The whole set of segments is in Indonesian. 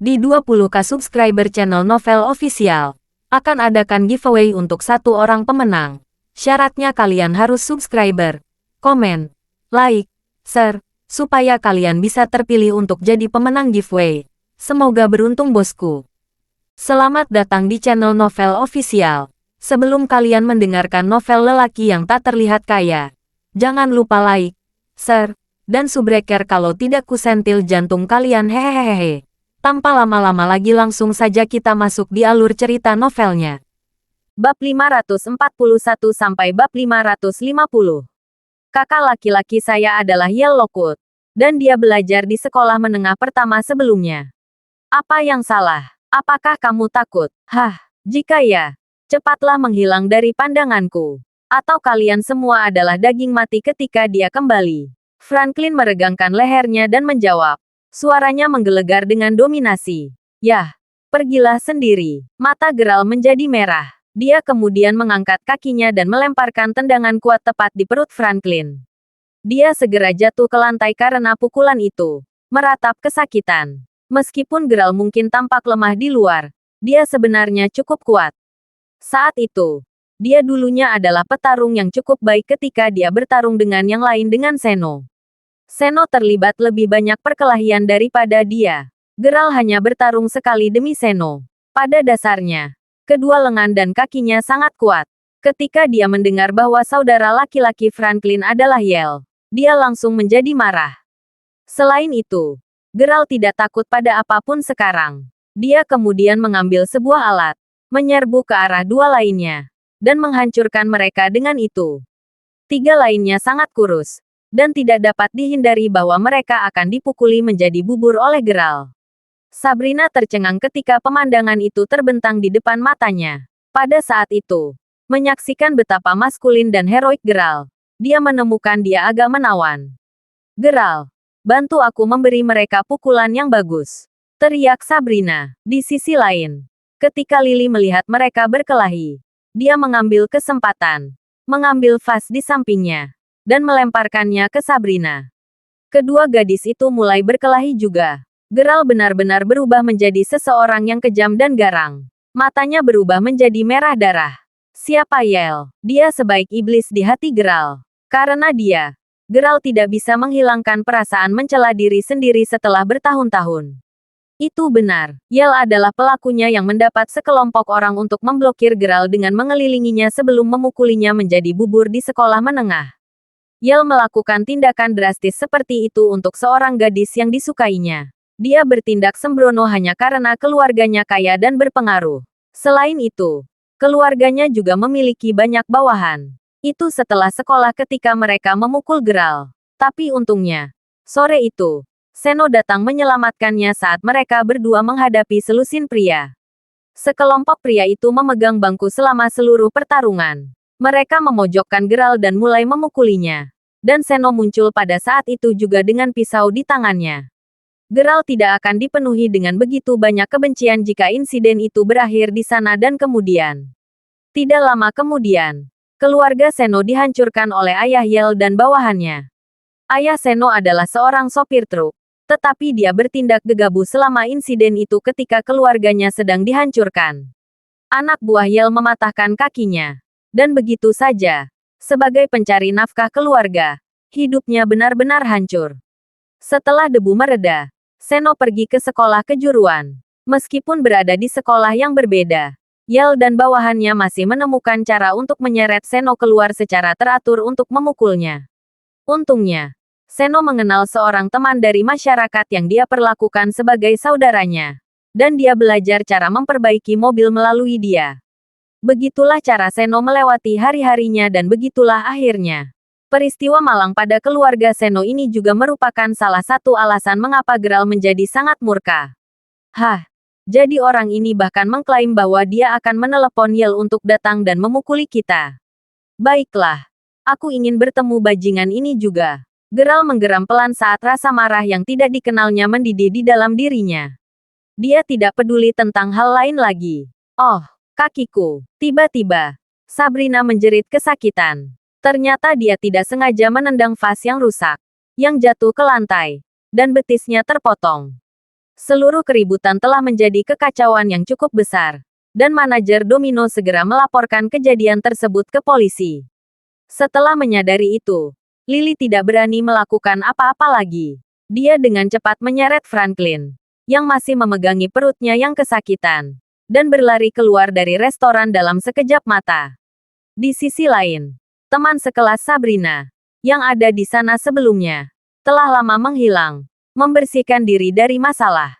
Di 20K subscriber channel Novel Official, akan adakan giveaway untuk satu orang pemenang. Syaratnya kalian harus subscriber, komen, like, share, supaya kalian bisa terpilih untuk jadi pemenang giveaway. Semoga beruntung bosku. Selamat datang di channel Novel Official. Sebelum kalian mendengarkan novel lelaki yang tak terlihat kaya, jangan lupa like, share, dan subbreaker kalau tidak kusentil jantung kalian hehehehe. Tanpa lama-lama lagi langsung saja kita masuk di alur cerita novelnya. Bab 541 sampai bab 550. Kakak laki-laki saya adalah Yel Lockwood, dan dia belajar di sekolah menengah pertama sebelumnya. Apa yang salah? Apakah kamu takut? Hah, jika ya, cepatlah menghilang dari pandanganku. Atau kalian semua adalah daging mati ketika dia kembali. Franklin meregangkan lehernya dan menjawab. Suaranya menggelegar dengan dominasi. Yah, pergilah sendiri. Mata Geralt menjadi merah. Dia kemudian mengangkat kakinya dan melemparkan tendangan kuat tepat di perut Franklin. Dia segera jatuh ke lantai karena pukulan itu. Meratap kesakitan. Meskipun Geralt mungkin tampak lemah di luar, dia sebenarnya cukup kuat. Saat itu, dia dulunya adalah petarung yang cukup baik ketika dia bertarung dengan yang lain dengan Seno. Seno terlibat lebih banyak perkelahian daripada dia. Geralt hanya bertarung sekali demi Seno. Pada dasarnya, kedua lengan dan kakinya sangat kuat. Ketika dia mendengar bahwa saudara laki-laki Franklin adalah Yel, dia langsung menjadi marah. Selain itu, Geralt tidak takut pada apapun sekarang. Dia kemudian mengambil sebuah alat, menyerbu ke arah dua lainnya, dan menghancurkan mereka dengan itu. Tiga lainnya sangat kurus, dan tidak dapat dihindari bahwa mereka akan dipukuli menjadi bubur oleh Geralt. Sabrina tercengang ketika pemandangan itu terbentang di depan matanya. Pada saat itu, menyaksikan betapa maskulin dan heroik Geralt, dia menemukan dia agak menawan. Geralt, bantu aku memberi mereka pukulan yang bagus, teriak Sabrina. Di sisi lain, ketika Lily melihat mereka berkelahi, dia mengambil kesempatan, mengambil vas di sampingnya, dan melemparkannya ke Sabrina. Kedua gadis itu mulai berkelahi juga. Geralt benar-benar berubah menjadi seseorang yang kejam dan garang. Matanya berubah menjadi merah darah. Siapa Yel? Dia sebaik iblis di hati Geralt. Karena dia, Geralt tidak bisa menghilangkan perasaan mencela diri sendiri setelah bertahun-tahun. Itu benar, Yel adalah pelakunya yang mendapat sekelompok orang untuk memblokir Geralt dengan mengelilinginya sebelum memukulinya menjadi bubur di sekolah menengah. Yel melakukan tindakan drastis seperti itu untuk seorang gadis yang disukainya. Dia bertindak sembrono hanya karena keluarganya kaya dan berpengaruh. Selain itu, keluarganya juga memiliki banyak bawahan. Itu setelah sekolah ketika mereka memukul Geralt. Tapi untungnya, sore itu, Seno datang menyelamatkannya saat mereka berdua menghadapi selusin pria. Sekelompok pria itu memegang bangku selama seluruh pertarungan. Mereka memojokkan Geralt dan mulai memukulinya. Dan Seno muncul pada saat itu juga dengan pisau di tangannya. Geralt tidak akan dipenuhi dengan begitu banyak kebencian jika insiden itu berakhir di sana dan kemudian. Tidak lama kemudian, keluarga Seno dihancurkan oleh ayah Yel dan bawahannya. Ayah Seno adalah seorang sopir truk, tetapi dia bertindak gegabah selama insiden itu ketika keluarganya sedang dihancurkan. Anak buah Yel mematahkan kakinya. Dan begitu saja, sebagai pencari nafkah keluarga, hidupnya benar-benar hancur. Setelah debu mereda, Seno pergi ke sekolah kejuruan. Meskipun berada di sekolah yang berbeda, Yel dan bawahannya masih menemukan cara untuk menyeret Seno keluar secara teratur untuk memukulnya. Untungnya, Seno mengenal seorang teman dari masyarakat yang dia perlakukan sebagai saudaranya. Dan dia belajar cara memperbaiki mobil melalui dia. Begitulah cara Seno melewati hari-harinya dan begitulah akhirnya. Peristiwa malang pada keluarga Seno ini juga merupakan salah satu alasan mengapa Geralt menjadi sangat murka. Hah, jadi orang ini bahkan mengklaim bahwa dia akan menelepon Yel untuk datang dan memukuli kita. Baiklah, aku ingin bertemu bajingan ini juga. Geralt menggeram pelan saat rasa marah yang tidak dikenalnya mendidih di dalam dirinya. Dia tidak peduli tentang hal lain lagi. Oh, kakiku. Tiba-tiba, Sabrina menjerit kesakitan. Ternyata dia tidak sengaja menendang vas yang rusak, yang jatuh ke lantai, dan betisnya terpotong. Seluruh keributan telah menjadi kekacauan yang cukup besar, dan manajer Domino segera melaporkan kejadian tersebut ke polisi. Setelah menyadari itu, Lily tidak berani melakukan apa-apa lagi. Dia dengan cepat menyeret Franklin, yang masih memegangi perutnya yang kesakitan, dan berlari keluar dari restoran dalam sekejap mata. Di sisi lain, teman sekelas Sabrina, yang ada di sana sebelumnya, telah lama menghilang, membersihkan diri dari masalah.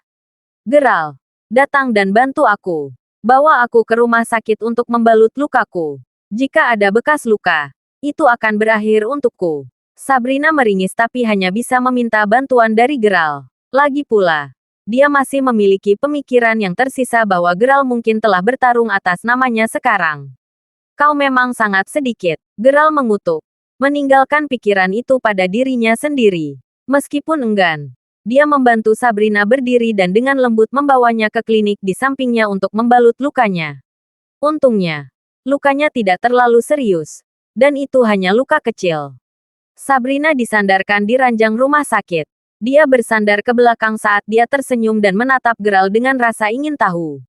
Geral, datang dan bantu aku. Bawa aku ke rumah sakit untuk membalut lukaku. Jika ada bekas luka, itu akan berakhir untukku. Sabrina meringis tapi hanya bisa meminta bantuan dari Geral. Lagi pula, dia masih memiliki pemikiran yang tersisa bahwa Geral mungkin telah bertarung atas namanya sekarang. Kau memang sangat sedikit, Geral mengutuk, meninggalkan pikiran itu pada dirinya sendiri. Meskipun enggan, dia membantu Sabrina berdiri dan dengan lembut membawanya ke klinik di sampingnya untuk membalut lukanya. Untungnya, lukanya tidak terlalu serius, dan itu hanya luka kecil. Sabrina disandarkan di ranjang rumah sakit. Dia bersandar ke belakang saat dia tersenyum dan menatap Geral dengan rasa ingin tahu.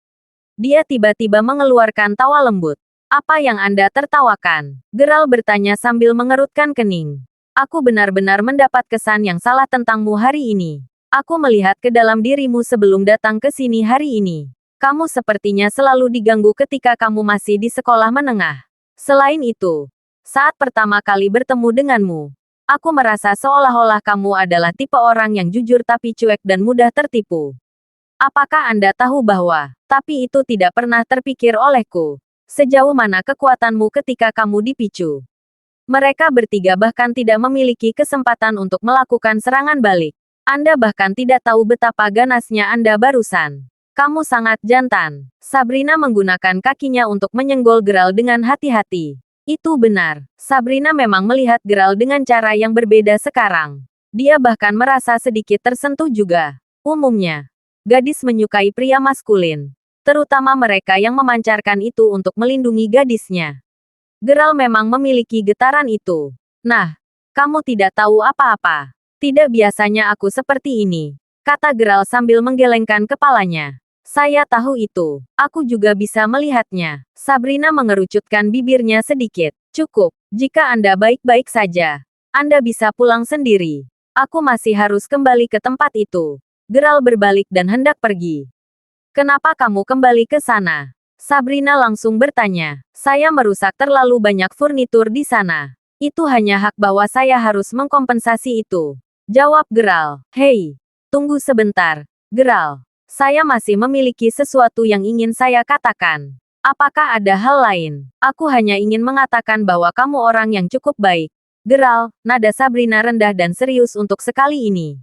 Dia tiba-tiba mengeluarkan tawa lembut. Apa yang Anda tertawakan? Geral bertanya sambil mengerutkan kening. Aku benar-benar mendapat kesan yang salah tentangmu hari ini. Aku melihat ke dalam dirimu sebelum datang ke sini hari ini. Kamu sepertinya selalu diganggu ketika kamu masih di sekolah menengah. Selain itu, saat pertama kali bertemu denganmu, aku merasa seolah-olah kamu adalah tipe orang yang jujur tapi cuek dan mudah tertipu. Apakah Anda tahu bahwa, tapi itu tidak pernah terpikir olehku. Sejauh mana kekuatanmu ketika kamu dipicu? Mereka bertiga bahkan tidak memiliki kesempatan untuk melakukan serangan balik. Anda bahkan tidak tahu betapa ganasnya Anda barusan. Kamu sangat jantan. Sabrina menggunakan kakinya untuk menyenggol Geral dengan hati-hati. Itu benar. Sabrina memang melihat Geral dengan cara yang berbeda sekarang. Dia bahkan merasa sedikit tersentuh juga. Umumnya, gadis menyukai pria maskulin. Terutama mereka yang memancarkan itu untuk melindungi gadisnya. Geral memang memiliki getaran itu. Nah, kamu tidak tahu apa-apa. Tidak biasanya aku seperti ini, kata Geral sambil menggelengkan kepalanya. Saya tahu itu. Aku juga bisa melihatnya. Sabrina mengerucutkan bibirnya sedikit. Cukup. Jika Anda baik-baik saja, Anda bisa pulang sendiri. Aku masih harus kembali ke tempat itu. Geral berbalik dan hendak pergi. Kenapa kamu kembali ke sana? Sabrina langsung bertanya. Saya merusak terlalu banyak furnitur di sana. Itu hanya hak bahwa saya harus mengkompensasi itu. Jawab Geral. Hei, tunggu sebentar. Geral, saya masih memiliki sesuatu yang ingin saya katakan. Apakah ada hal lain? Aku hanya ingin mengatakan bahwa kamu orang yang cukup baik. Geral, nada Sabrina rendah dan serius untuk sekali ini.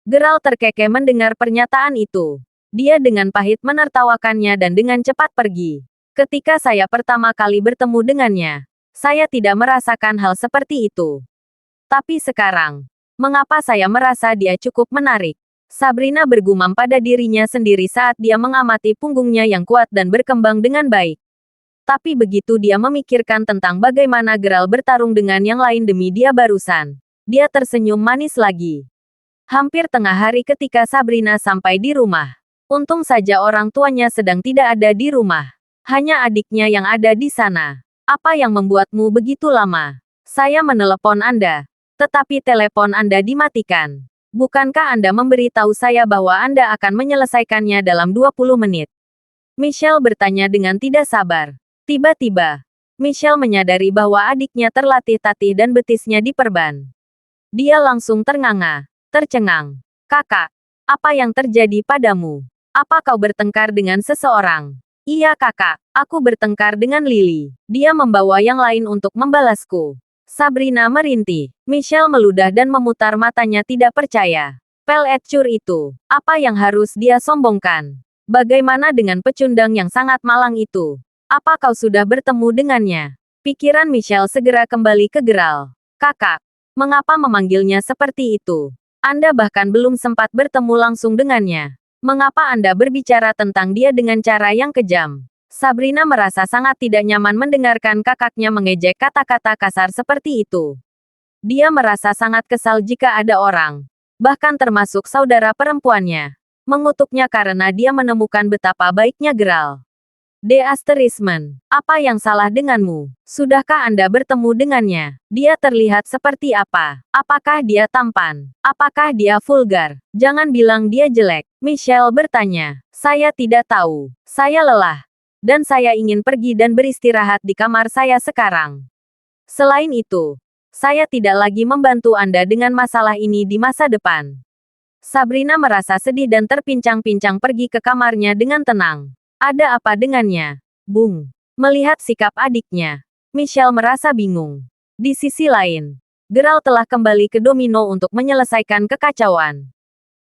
Geral terkekeh mendengar pernyataan itu. Dia dengan pahit menertawakannya dan dengan cepat pergi. Ketika saya pertama kali bertemu dengannya, saya tidak merasakan hal seperti itu. Tapi sekarang, mengapa saya merasa dia cukup menarik? Sabrina bergumam pada dirinya sendiri saat dia mengamati punggungnya yang kuat dan berkembang dengan baik. Tapi begitu dia memikirkan tentang bagaimana Geral bertarung dengan yang lain demi dia barusan, dia tersenyum manis lagi. Hampir tengah hari ketika Sabrina sampai di rumah. Untung saja orang tuanya sedang tidak ada di rumah. Hanya adiknya yang ada di sana. Apa yang membuatmu begitu lama? Saya menelepon Anda, tetapi telepon Anda dimatikan. Bukankah Anda memberitahu saya bahwa Anda akan menyelesaikannya dalam 20 menit? Michelle bertanya dengan tidak sabar. Tiba-tiba, Michelle menyadari bahwa adiknya terlatih-tatih dan betisnya diperban. Dia langsung ternganga, tercengang. Kakak, apa yang terjadi padamu? Apa kau bertengkar dengan seseorang? Iya kakak, aku bertengkar dengan Lily. Dia membawa yang lain untuk membalasku. Sabrina merintih. Michelle meludah dan memutar matanya tidak percaya. Pelecur itu, apa yang harus dia sombongkan? Bagaimana dengan pecundang yang sangat malang itu? Apa kau sudah bertemu dengannya? Pikiran Michelle segera kembali ke Geral. Kakak, mengapa memanggilnya seperti itu? Anda bahkan belum sempat bertemu langsung dengannya. Mengapa Anda berbicara tentang dia dengan cara yang kejam? Sabrina merasa sangat tidak nyaman mendengarkan kakaknya mengejek kata-kata kasar seperti itu. Dia merasa sangat kesal jika ada orang, bahkan termasuk saudara perempuannya, mengutuknya karena dia menemukan betapa baiknya Geralt. Apa yang salah denganmu? Sudahkah Anda bertemu dengannya? Dia terlihat seperti apa? Apakah dia tampan? Apakah dia vulgar? Jangan bilang dia jelek. Michelle bertanya. Saya tidak tahu. Saya lelah. Dan saya ingin pergi dan beristirahat di kamar saya sekarang. Selain itu, saya tidak lagi membantu Anda dengan masalah ini di masa depan. Sabrina merasa sedih dan terpincang-pincang pergi ke kamarnya dengan tenang. Ada apa dengannya? Bung. Melihat sikap adiknya, Michelle merasa bingung. Di sisi lain, Geralt telah kembali ke Domino untuk menyelesaikan kekacauan.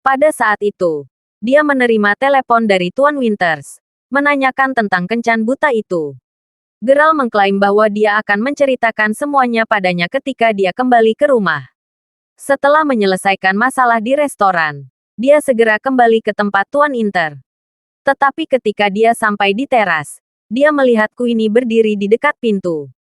Pada saat itu, dia menerima telepon dari Tuan Winters, menanyakan tentang kencan buta itu. Geralt mengklaim bahwa dia akan menceritakan semuanya padanya ketika dia kembali ke rumah. Setelah menyelesaikan masalah di restoran, dia segera kembali ke tempat Tuan Inter. Tetapi ketika dia sampai di teras, dia melihat Queenie berdiri di dekat pintu.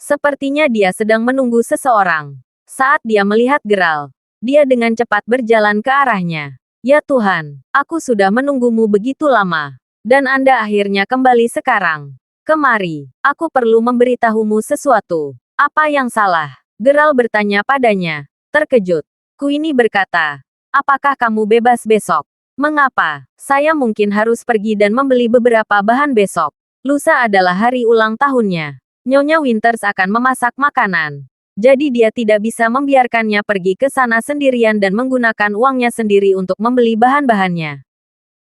Sepertinya dia sedang menunggu seseorang. Saat dia melihat Geralt, dia dengan cepat berjalan ke arahnya. Ya Tuhan, aku sudah menunggumu begitu lama. Dan Anda akhirnya kembali sekarang. Kemari, aku perlu memberitahumu sesuatu. Apa yang salah? Geralt bertanya padanya. Terkejut, Queenie berkata, apakah kamu bebas besok? Mengapa? Saya mungkin harus pergi dan membeli beberapa bahan besok. Lusa adalah hari ulang tahunnya. Nyonya Winters akan memasak makanan. Jadi dia tidak bisa membiarkannya pergi ke sana sendirian dan menggunakan uangnya sendiri untuk membeli bahan-bahannya.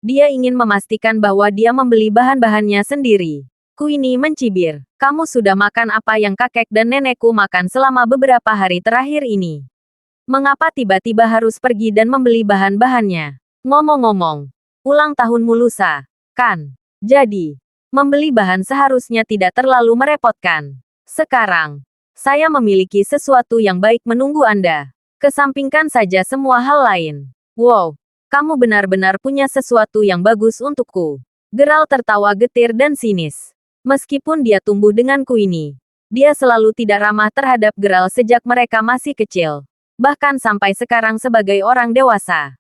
Dia ingin memastikan bahwa dia membeli bahan-bahannya sendiri. Queenie mencibir. Kamu sudah makan apa yang kakek dan nenekku makan selama beberapa hari terakhir ini? Mengapa tiba-tiba harus pergi dan membeli bahan-bahannya? Ngomong-ngomong, ulang tahunmu lusa, kan? Jadi, membeli bahan seharusnya tidak terlalu merepotkan. Sekarang, saya memiliki sesuatu yang baik menunggu Anda. Kesampingkan saja semua hal lain. Wow, kamu benar-benar punya sesuatu yang bagus untukku. Geralt tertawa getir dan sinis. Meskipun dia tumbuh dengan Queenie, dia selalu tidak ramah terhadap Geralt sejak mereka masih kecil. Bahkan sampai sekarang sebagai orang dewasa.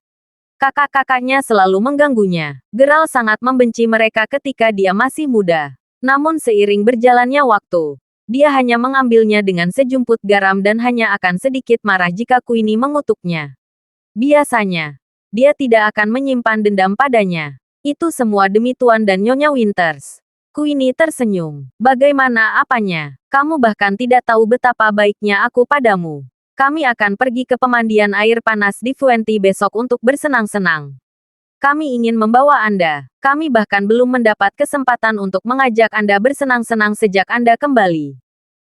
Kakak-kakaknya selalu mengganggunya. Geralt sangat membenci mereka ketika dia masih muda. Namun seiring berjalannya waktu, dia hanya mengambilnya dengan sejumput garam dan hanya akan sedikit marah jika Queenie mengutuknya. Biasanya, dia tidak akan menyimpan dendam padanya. Itu semua demi Tuan dan Nyonya Winters. Queenie tersenyum. Bagaimana apanya? Kamu bahkan tidak tahu betapa baiknya aku padamu. Kami akan pergi ke pemandian air panas di Fuenti besok untuk bersenang-senang. Kami ingin membawa Anda. Kami bahkan belum mendapat kesempatan untuk mengajak Anda bersenang-senang sejak Anda kembali.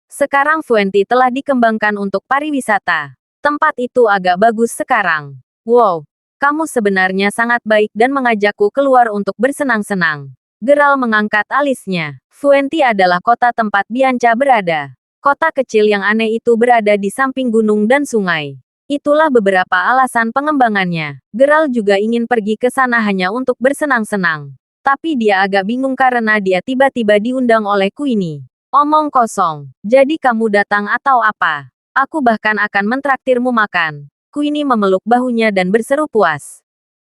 Sekarang Fuenti telah dikembangkan untuk pariwisata. Tempat itu agak bagus sekarang. Wow, kamu sebenarnya sangat baik dan mengajakku keluar untuk bersenang-senang. Geralt mengangkat alisnya. Fuenti adalah kota tempat Bianca berada. Kota kecil yang aneh itu berada di samping gunung dan sungai. Itulah beberapa alasan pengembangannya. Geralt juga ingin pergi ke sana hanya untuk bersenang-senang. Tapi dia agak bingung karena dia tiba-tiba diundang oleh Queenie. Omong kosong. Jadi kamu datang atau apa? Aku bahkan akan mentraktirmu makan. Queenie memeluk bahunya dan berseru puas.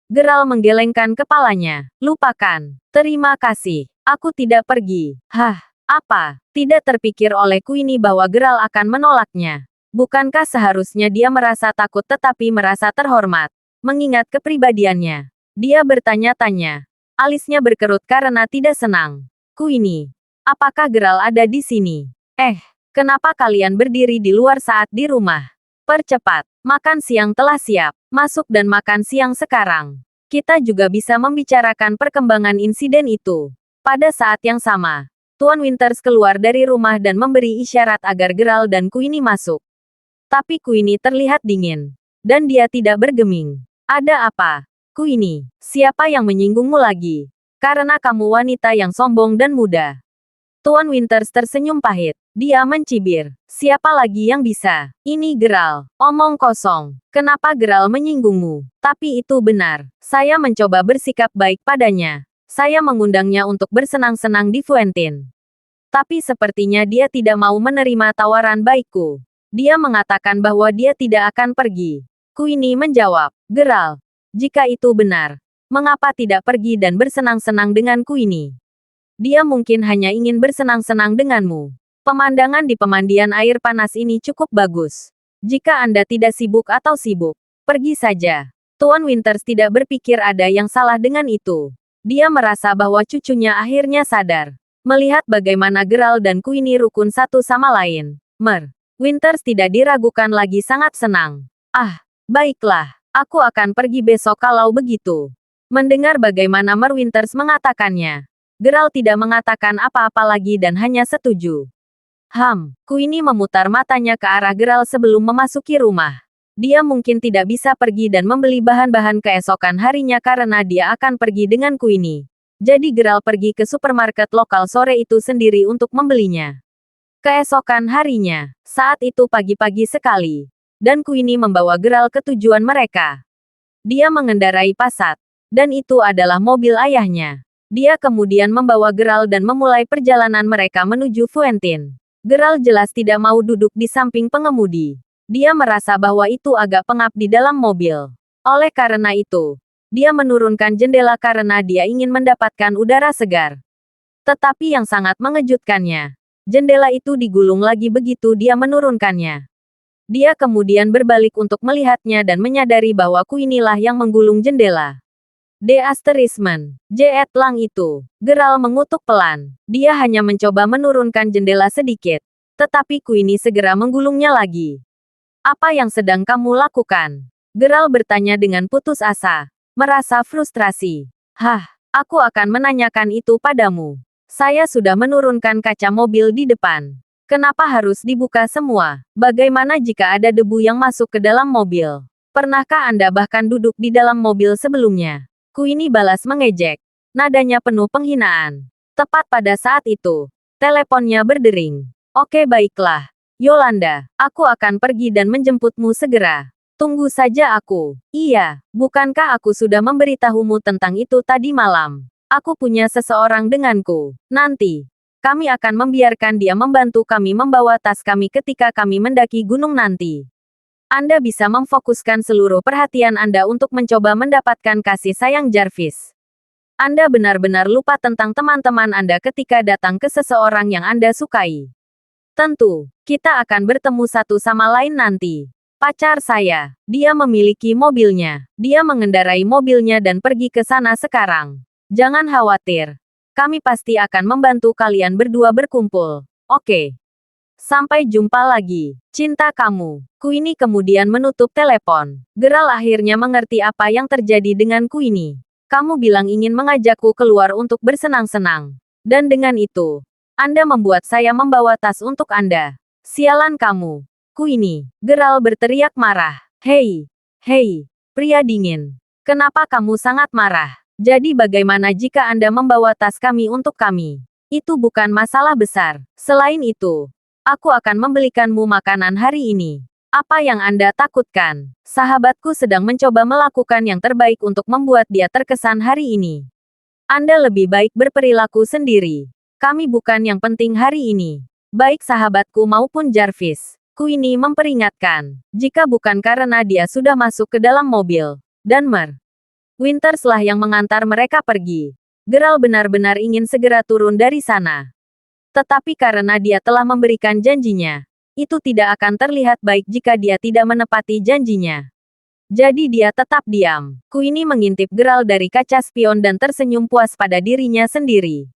Geralt menggelengkan kepalanya. Lupakan. Terima kasih. Aku tidak pergi. Hah. Apa? Tidak terpikir oleh Queenie bahwa Geralt akan menolaknya. Bukankah seharusnya dia merasa takut tetapi merasa terhormat? Mengingat kepribadiannya. Dia bertanya-tanya. Alisnya berkerut karena tidak senang. Queenie. Apakah Geralt ada di sini? Kenapa kalian berdiri di luar saat di rumah? Percepat. Makan siang telah siap. Masuk dan makan siang sekarang. Kita juga bisa membicarakan perkembangan insiden itu. Pada saat yang sama, Tuan Winters keluar dari rumah dan memberi isyarat agar Geralt dan Queenie masuk. Tapi Queenie terlihat dingin. Dan dia tidak bergeming. Ada apa? Queenie, siapa yang menyinggungmu lagi? Karena kamu wanita yang sombong dan muda. Tuan Winters tersenyum pahit. Dia mencibir. Siapa lagi yang bisa? Ini Geralt. Omong kosong. Kenapa Geralt menyinggungmu? Tapi itu benar. Saya mencoba bersikap baik padanya. Saya mengundangnya untuk bersenang-senang di Fuentin. Tapi sepertinya dia tidak mau menerima tawaran baikku. Dia mengatakan bahwa dia tidak akan pergi. Queenie menjawab, Geralt, jika itu benar, Mengapa tidak pergi dan bersenang-senang denganku ini? Dia mungkin hanya ingin bersenang-senang denganmu. Pemandangan di pemandian air panas ini cukup bagus. Jika Anda tidak sibuk atau sibuk, pergi saja. Tuan Winters tidak berpikir ada yang salah dengan itu. Dia merasa bahwa cucunya akhirnya sadar. Melihat bagaimana Geralt dan Queenie rukun satu sama lain. Winters tidak diragukan lagi sangat senang. Ah, baiklah. Aku akan pergi besok kalau begitu. Mendengar bagaimana Winters mengatakannya, Geralt tidak mengatakan apa-apa lagi dan hanya setuju. Queenie memutar matanya ke arah Geralt sebelum memasuki rumah. Dia mungkin tidak bisa pergi dan membeli bahan-bahan keesokan harinya karena dia akan pergi dengan Queenie. Jadi Geralt pergi ke supermarket lokal sore itu sendiri untuk membelinya. Keesokan harinya, saat itu pagi-pagi sekali, dan Queenie membawa Geralt ke tujuan mereka. Dia mengendarai Passat, dan itu adalah mobil ayahnya. Dia kemudian membawa Geralt dan memulai perjalanan mereka menuju Fuentin. Geralt jelas tidak mau duduk di samping pengemudi. Dia merasa bahwa itu agak pengap di dalam mobil. Oleh karena itu, dia menurunkan jendela karena dia ingin mendapatkan udara segar. Tetapi yang sangat mengejutkannya, jendela itu digulung lagi begitu dia menurunkannya. Dia kemudian berbalik untuk melihatnya dan menyadari bahwa Queenie lah yang menggulung jendela. Jet lang itu. Geralt mengutuk pelan. Dia hanya mencoba menurunkan jendela sedikit. Tetapi Queenie segera menggulungnya lagi. Apa yang sedang kamu lakukan? Geralt bertanya dengan putus asa. Merasa frustrasi. Aku akan menanyakan itu padamu. Saya sudah menurunkan kaca mobil di depan. Kenapa harus dibuka semua? Bagaimana jika ada debu yang masuk ke dalam mobil? Pernahkah Anda bahkan duduk di dalam mobil sebelumnya? Queenie balas mengejek. Nadanya penuh penghinaan. Tepat pada saat itu, teleponnya berdering. Oke baiklah. Yolanda, aku akan pergi dan menjemputmu segera. Tunggu saja aku. Iya, bukankah aku sudah memberitahumu tentang itu tadi malam? Aku punya seseorang denganku. Nanti, kami akan membiarkan dia membantu kami membawa tas kami ketika kami mendaki gunung nanti. Anda bisa memfokuskan seluruh perhatian Anda untuk mencoba mendapatkan kasih sayang Jarvis. Anda benar-benar lupa tentang teman-teman Anda ketika datang ke seseorang yang Anda sukai. Tentu, kita akan bertemu satu sama lain nanti. Pacar saya, dia memiliki mobilnya. Dia mengendarai mobilnya dan pergi ke sana sekarang. Jangan khawatir. Kami pasti akan membantu kalian berdua berkumpul. Oke. Sampai jumpa lagi. Cinta kamu. Queenie kemudian menutup telepon. Geralt akhirnya mengerti apa yang terjadi dengan Queenie. Kamu bilang ingin mengajakku keluar untuk bersenang-senang. Dan dengan itu, Anda membuat saya membawa tas untuk Anda. Sialan kamu. Queenie. Geralt berteriak marah. Hei, pria dingin. Kenapa kamu sangat marah? Jadi bagaimana jika Anda membawa tas kami untuk kami? Itu bukan masalah besar. Selain itu, aku akan membelikanmu makanan hari ini. Apa yang Anda takutkan? Sahabatku sedang mencoba melakukan yang terbaik untuk membuat dia terkesan hari ini. Anda lebih baik berperilaku sendiri. Kami bukan yang penting hari ini. Baik sahabatku maupun Jarvis. Queenie memperingatkan. Jika bukan karena dia sudah masuk ke dalam mobil. Dan Winters lah yang mengantar mereka pergi. Geralt benar-benar ingin segera turun dari sana. Tetapi karena dia telah memberikan janjinya, itu tidak akan terlihat baik jika dia tidak menepati janjinya. Jadi dia tetap diam. Queenie mengintip Geralt dari kaca spion dan tersenyum puas pada dirinya sendiri.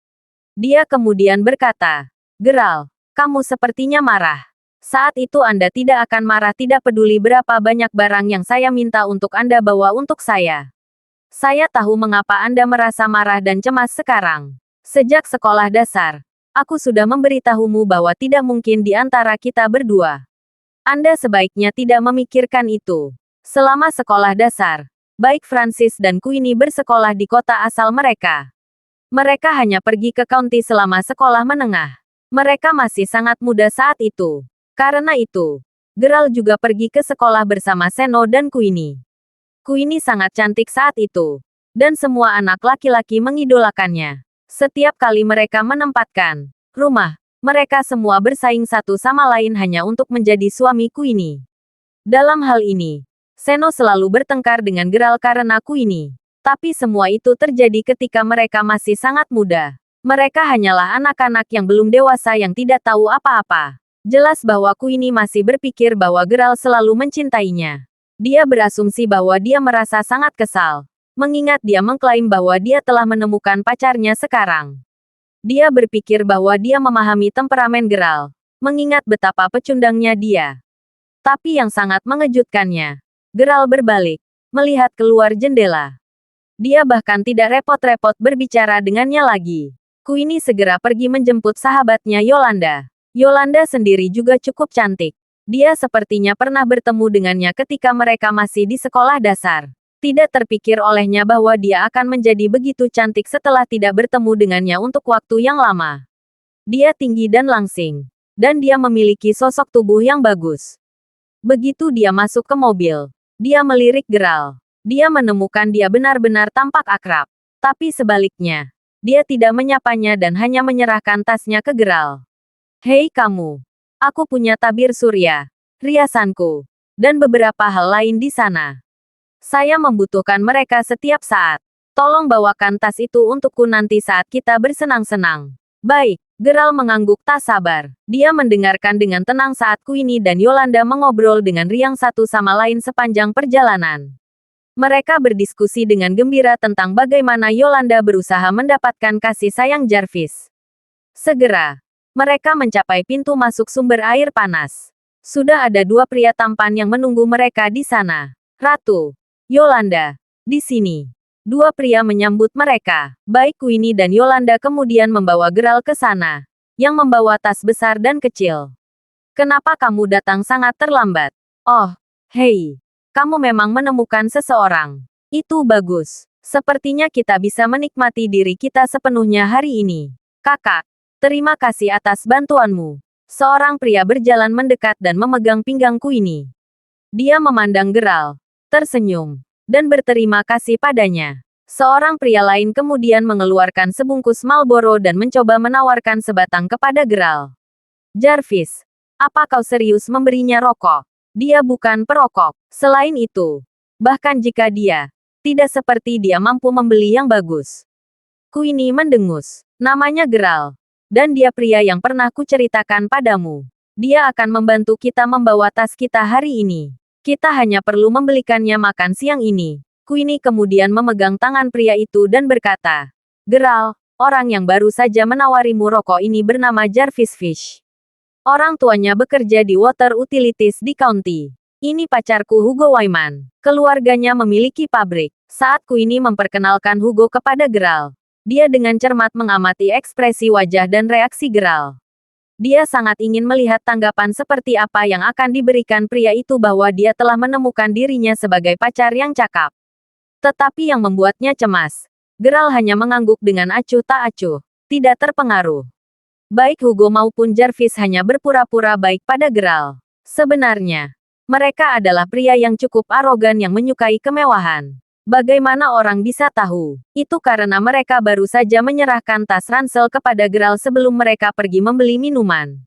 Dia kemudian berkata, Geralt, kamu sepertinya marah. Saat itu Anda tidak akan marah tidak peduli berapa banyak barang yang saya minta untuk Anda bawa untuk saya. Saya tahu mengapa Anda merasa marah dan cemas sekarang. Sejak sekolah dasar, aku sudah memberitahumu bahwa tidak mungkin di antara kita berdua. Anda sebaiknya tidak memikirkan itu. Selama sekolah dasar, baik Francis dan Queenie bersekolah di kota asal mereka. Mereka hanya pergi ke county selama sekolah menengah. Mereka masih sangat muda saat itu. Karena itu, Geralt juga pergi ke sekolah bersama Seno dan Queenie. Queenie sangat cantik saat itu. Dan semua anak laki-laki mengidolakannya. Setiap kali mereka menempatkan rumah, mereka semua bersaing satu sama lain hanya untuk menjadi suami Queenie. Dalam hal ini, Seno selalu bertengkar dengan Geralt karena Queenie. Tapi semua itu terjadi ketika mereka masih sangat muda. Mereka hanyalah anak-anak yang belum dewasa yang tidak tahu apa-apa. Jelas bahwa Queenie masih berpikir bahwa Geralt selalu mencintainya. Dia berasumsi bahwa dia merasa sangat kesal, mengingat dia mengklaim bahwa dia telah menemukan pacarnya sekarang. Dia berpikir bahwa dia memahami temperamen Geralt, mengingat betapa pecundangnya dia. Tapi yang sangat mengejutkannya, Geralt berbalik, melihat keluar jendela. Dia bahkan tidak repot-repot berbicara dengannya lagi. Queenie segera pergi menjemput sahabatnya Yolanda. Yolanda sendiri juga cukup cantik. Dia sepertinya pernah bertemu dengannya ketika mereka masih di sekolah dasar. Tidak terpikir olehnya bahwa dia akan menjadi begitu cantik setelah tidak bertemu dengannya untuk waktu yang lama. Dia tinggi dan langsing. Dan dia memiliki sosok tubuh yang bagus. Begitu dia masuk ke mobil, dia melirik Geralt. Dia menemukan dia benar-benar tampak akrab. Tapi sebaliknya, dia tidak menyapanya dan hanya menyerahkan tasnya ke Geralt. Hei kamu, aku punya tabir surya, riasanku, dan beberapa hal lain di sana. Saya membutuhkan mereka setiap saat. Tolong bawakan tas itu untukku nanti saat kita bersenang-senang. Baik, Geralt mengangguk tak sabar. Dia mendengarkan dengan tenang saat Queenie dan Yolanda mengobrol dengan riang satu sama lain sepanjang perjalanan. Mereka berdiskusi dengan gembira tentang bagaimana Yolanda berusaha mendapatkan kasih sayang Jarvis. Segera, mereka mencapai pintu masuk sumber air panas. Sudah ada dua pria tampan yang menunggu mereka di sana. Ratu, Yolanda, di sini. Dua pria menyambut mereka. Baik Queenie dan Yolanda kemudian membawa Geralt ke sana, yang membawa tas besar dan kecil. Kenapa kamu datang sangat terlambat? Oh, hei. Kamu memang menemukan seseorang. Itu bagus. Sepertinya kita bisa menikmati diri kita sepenuhnya hari ini. Kakak, terima kasih atas bantuanmu. Seorang pria berjalan mendekat dan memegang pinggang Queenie. Dia memandang Geralt, tersenyum, dan berterima kasih padanya. Seorang pria lain kemudian mengeluarkan sebungkus Marlboro dan mencoba menawarkan sebatang kepada Geralt. Jarvis, apa kau serius memberinya rokok? Dia bukan perokok. Selain itu, bahkan jika dia tidak seperti dia mampu membeli yang bagus. Queenie mendengus. Namanya Geralt. Dan dia pria yang pernah kuceritakan padamu. Dia akan membantu kita membawa tas kita hari ini. Kita hanya perlu membelikannya makan siang ini. Queenie kemudian memegang tangan pria itu dan berkata, Geralt, orang yang baru saja menawarimu rokok ini bernama Jarvis Fish. Orang tuanya bekerja di Water Utilities di county. Ini pacarku Hugo Wyman. Keluarganya memiliki pabrik. Saat Queenie memperkenalkan Hugo kepada Geralt, dia dengan cermat mengamati ekspresi wajah dan reaksi Geralt. Dia sangat ingin melihat tanggapan seperti apa yang akan diberikan pria itu bahwa dia telah menemukan dirinya sebagai pacar yang cakap. Tetapi yang membuatnya cemas, Geralt hanya mengangguk dengan acuh tak acuh, tidak terpengaruh. Baik Hugo maupun Jarvis hanya berpura-pura baik pada Geralt. Sebenarnya, mereka adalah pria yang cukup arogan yang menyukai kemewahan. Bagaimana orang bisa tahu? Itu karena mereka baru saja menyerahkan tas ransel kepada Geralt sebelum mereka pergi membeli minuman.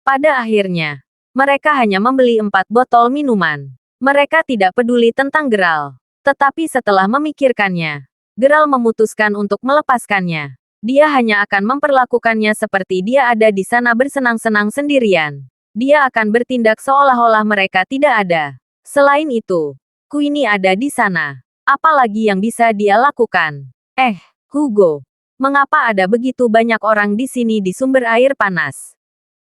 Pada akhirnya, mereka hanya membeli 4 botol minuman. Mereka tidak peduli tentang Geralt. Tetapi setelah memikirkannya, Geralt memutuskan untuk melepaskannya. Dia hanya akan memperlakukannya seperti dia ada di sana bersenang-senang sendirian. Dia akan bertindak seolah-olah mereka tidak ada. Selain itu, Queenie ada di sana. Apalagi yang bisa dia lakukan? Hugo, mengapa ada begitu banyak orang di sini di sumber air panas?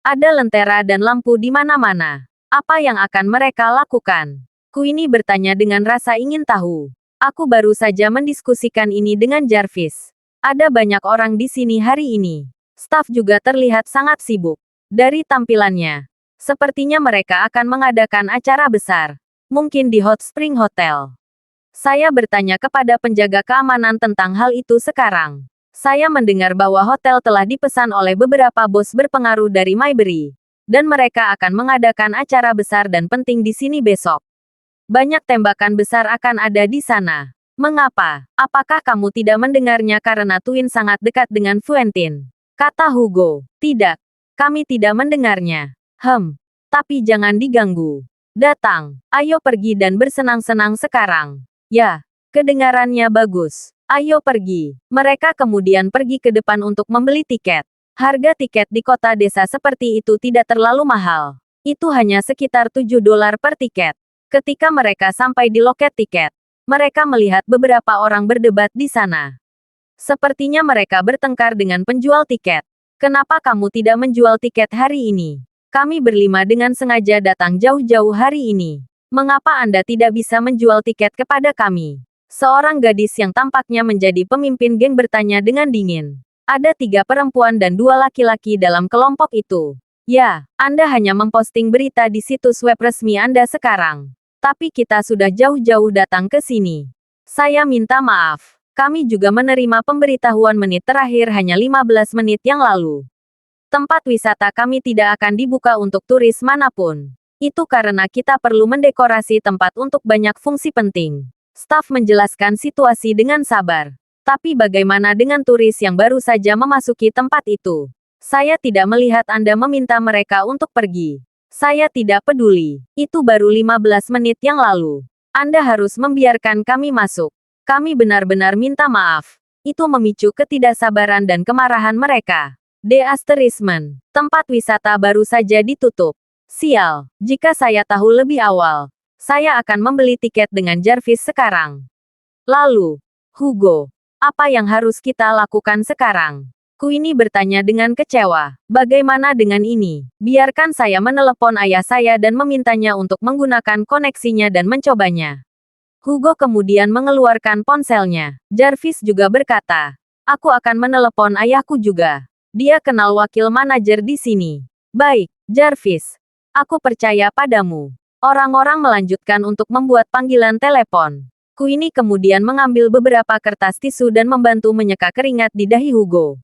Ada lentera dan lampu di mana-mana. Apa yang akan mereka lakukan? Queenie bertanya dengan rasa ingin tahu. Aku baru saja mendiskusikan ini dengan Jarvis. Ada banyak orang di sini hari ini. Staf juga terlihat sangat sibuk. Dari tampilannya, sepertinya mereka akan mengadakan acara besar. Mungkin di Hot Spring Hotel. Saya bertanya kepada penjaga keamanan tentang hal itu sekarang. Saya mendengar bahwa hotel telah dipesan oleh beberapa bos berpengaruh dari Maybury. Dan mereka akan mengadakan acara besar dan penting di sini besok. Banyak tembakan besar akan ada di sana. Mengapa? Apakah kamu tidak mendengarnya karena Twin sangat dekat dengan Fuentin? Kata Hugo. Tidak. Kami tidak mendengarnya. Tapi jangan diganggu. Datang. Ayo pergi dan bersenang-senang sekarang. Ya. Kedengarannya bagus. Ayo pergi. Mereka kemudian pergi ke depan untuk membeli tiket. Harga tiket di kota desa seperti itu tidak terlalu mahal. Itu hanya sekitar $7 per tiket. Ketika mereka sampai di loket tiket, mereka melihat beberapa orang berdebat di sana. Sepertinya mereka bertengkar dengan penjual tiket. Kenapa kamu tidak menjual tiket hari ini? Kami berlima dengan sengaja datang jauh-jauh hari ini. Mengapa Anda tidak bisa menjual tiket kepada kami? Seorang gadis yang tampaknya menjadi pemimpin geng bertanya dengan dingin. Ada 3 perempuan dan 2 laki-laki dalam kelompok itu. Ya, Anda hanya memposting berita di situs web resmi Anda sekarang. Tapi kita sudah jauh-jauh datang ke sini. Saya minta maaf. Kami juga menerima pemberitahuan menit terakhir hanya 15 menit yang lalu. Tempat wisata kami tidak akan dibuka untuk turis manapun. Itu karena kita perlu mendekorasi tempat untuk banyak fungsi penting. Staf menjelaskan situasi dengan sabar. Tapi bagaimana dengan turis yang baru saja memasuki tempat itu? Saya tidak melihat Anda meminta mereka untuk pergi. Saya tidak peduli. Itu baru 15 menit yang lalu. Anda harus membiarkan kami masuk. Kami benar-benar minta maaf. Itu memicu ketidaksabaran dan kemarahan mereka. Tempat wisata baru saja ditutup. Sial, jika saya tahu lebih awal, saya akan membeli tiket dengan Jarvis sekarang. Lalu, Hugo, apa yang harus kita lakukan sekarang? Queenie bertanya dengan kecewa. Bagaimana dengan ini? Biarkan saya menelepon ayah saya dan memintanya untuk menggunakan koneksinya dan mencobanya. Hugo kemudian mengeluarkan ponselnya. Jarvis juga berkata, aku akan menelepon ayahku juga. Dia kenal wakil manajer di sini. Baik, Jarvis. Aku percaya padamu. Orang-orang melanjutkan untuk membuat panggilan telepon. Queenie kemudian mengambil beberapa kertas tisu dan membantu menyeka keringat di dahi Hugo.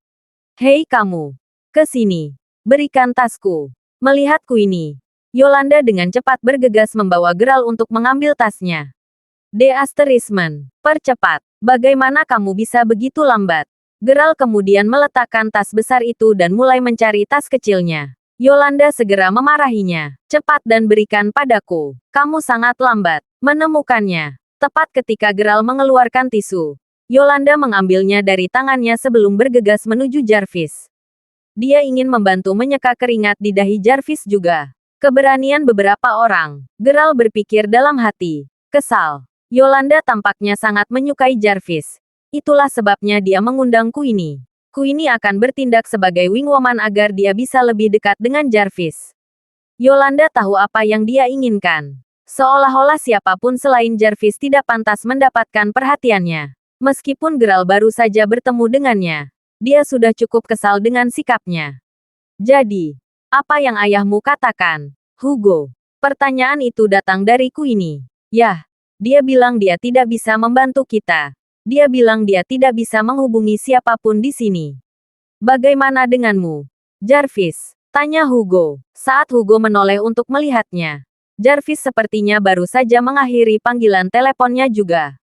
Hei kamu. Ke sini. Berikan tasku. Melihat Queenie, Yolanda dengan cepat bergegas membawa Geralt untuk mengambil tasnya. Percepat. Bagaimana kamu bisa begitu lambat? Geralt kemudian meletakkan tas besar itu dan mulai mencari tas kecilnya. Yolanda segera memarahinya. Cepat dan berikan padaku. Kamu sangat lambat. Menemukannya. Tepat ketika Geralt mengeluarkan tisu, Yolanda mengambilnya dari tangannya sebelum bergegas menuju Jarvis. Dia ingin membantu menyeka keringat di dahi Jarvis juga. Keberanian beberapa orang. Geralt berpikir dalam hati. Kesal. Yolanda tampaknya sangat menyukai Jarvis. Itulah sebabnya dia mengundang Queenie. Queenie akan bertindak sebagai wingwoman agar dia bisa lebih dekat dengan Jarvis. Yolanda tahu apa yang dia inginkan. Seolah-olah siapapun selain Jarvis tidak pantas mendapatkan perhatiannya. Meskipun Geralt baru saja bertemu dengannya, dia sudah cukup kesal dengan sikapnya. Jadi, apa yang ayahmu katakan, Hugo? Pertanyaan itu datang dari Queenie. Yah, dia bilang dia tidak bisa membantu kita. Dia bilang dia tidak bisa menghubungi siapapun di sini. Bagaimana denganmu, Jarvis? Tanya Hugo. Saat Hugo menoleh untuk melihatnya, Jarvis sepertinya baru saja mengakhiri panggilan teleponnya juga.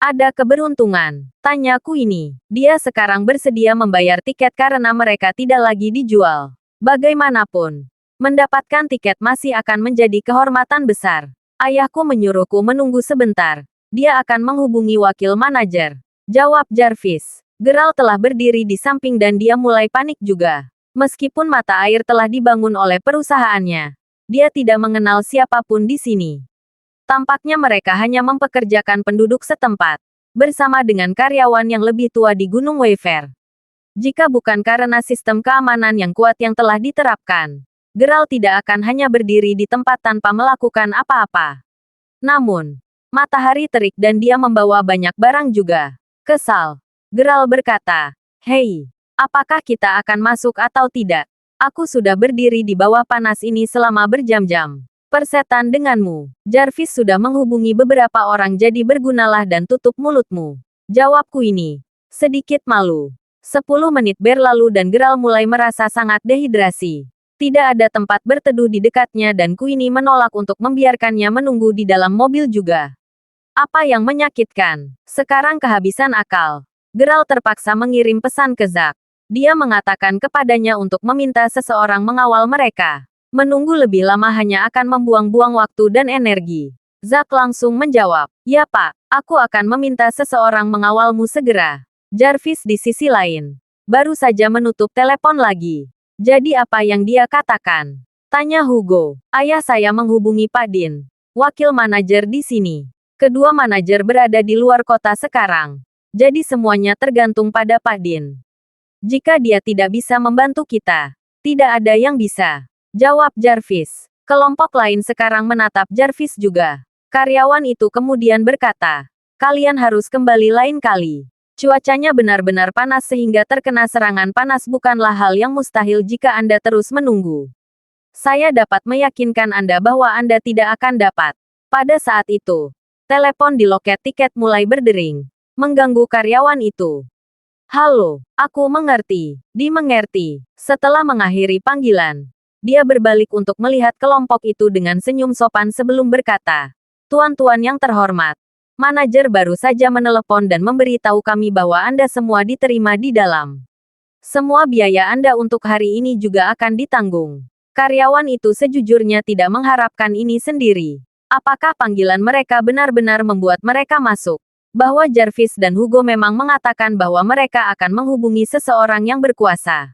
Ada keberuntungan, tanya Queenie. Dia sekarang bersedia membayar tiket karena mereka tidak lagi dijual. Bagaimanapun, mendapatkan tiket masih akan menjadi kehormatan besar. Ayahku menyuruhku menunggu sebentar. Dia akan menghubungi wakil manajer. Jawab Jarvis. Geralt telah berdiri di samping dan dia mulai panik juga. Meskipun mata air telah dibangun oleh perusahaannya, dia tidak mengenal siapapun di sini. Tampaknya mereka hanya mempekerjakan penduduk setempat, bersama dengan karyawan yang lebih tua di Gunung Wayfair. Jika bukan karena sistem keamanan yang kuat yang telah diterapkan, Geralt tidak akan hanya berdiri di tempat tanpa melakukan apa-apa. Namun, matahari terik dan dia membawa banyak barang juga. Kesal. Geralt berkata, hei, apakah kita akan masuk atau tidak? Aku sudah berdiri di bawah panas ini selama berjam-jam. Persetan denganmu. Jarvis sudah menghubungi beberapa orang jadi bergunalah dan tutup mulutmu. Jawabku ini. Sedikit malu. 10 menit berlalu dan Geralt mulai merasa sangat dehidrasi. Tidak ada tempat berteduh di dekatnya dan Queenie menolak untuk membiarkannya menunggu di dalam mobil juga. Apa yang menyakitkan? Sekarang kehabisan akal. Geralt terpaksa mengirim pesan ke Zack. Dia mengatakan kepadanya untuk meminta seseorang mengawal mereka. Menunggu lebih lama hanya akan membuang-buang waktu dan energi. Zack langsung menjawab, "Ya Pak, aku akan meminta seseorang mengawalmu segera." Jarvis di sisi lain, baru saja menutup telepon lagi. "Jadi apa yang dia katakan?" tanya Hugo. "Ayah saya menghubungi Pak Din, wakil manajer di sini. Kedua manajer berada di luar kota sekarang. Jadi semuanya tergantung pada Pak Din. Jika dia tidak bisa membantu kita, tidak ada yang bisa," jawab Jarvis. Kelompok lain sekarang menatap Jarvis juga. Karyawan itu kemudian berkata, "Kalian harus kembali lain kali. Cuacanya benar-benar panas sehingga terkena serangan panas bukanlah hal yang mustahil jika Anda terus menunggu. Saya dapat meyakinkan Anda bahwa Anda tidak akan dapat." Pada saat itu, telepon di loket tiket mulai berdering, mengganggu karyawan itu. "Halo, aku mengerti." Dimengerti. Setelah mengakhiri panggilan, dia berbalik untuk melihat kelompok itu dengan senyum sopan sebelum berkata, "Tuan-tuan yang terhormat, manajer baru saja menelepon dan memberitahu kami bahwa Anda semua diterima di dalam. Semua biaya Anda untuk hari ini juga akan ditanggung." Karyawan itu sejujurnya tidak mengharapkan ini sendiri. Apakah panggilan mereka benar-benar membuat mereka masuk? Bahwa Jarvis dan Hugo memang mengatakan bahwa mereka akan menghubungi seseorang yang berkuasa.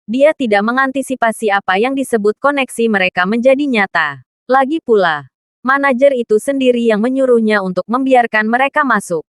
Dia tidak mengantisipasi apa yang disebut koneksi mereka menjadi nyata. Lagi pula, manajer itu sendiri yang menyuruhnya untuk membiarkan mereka masuk.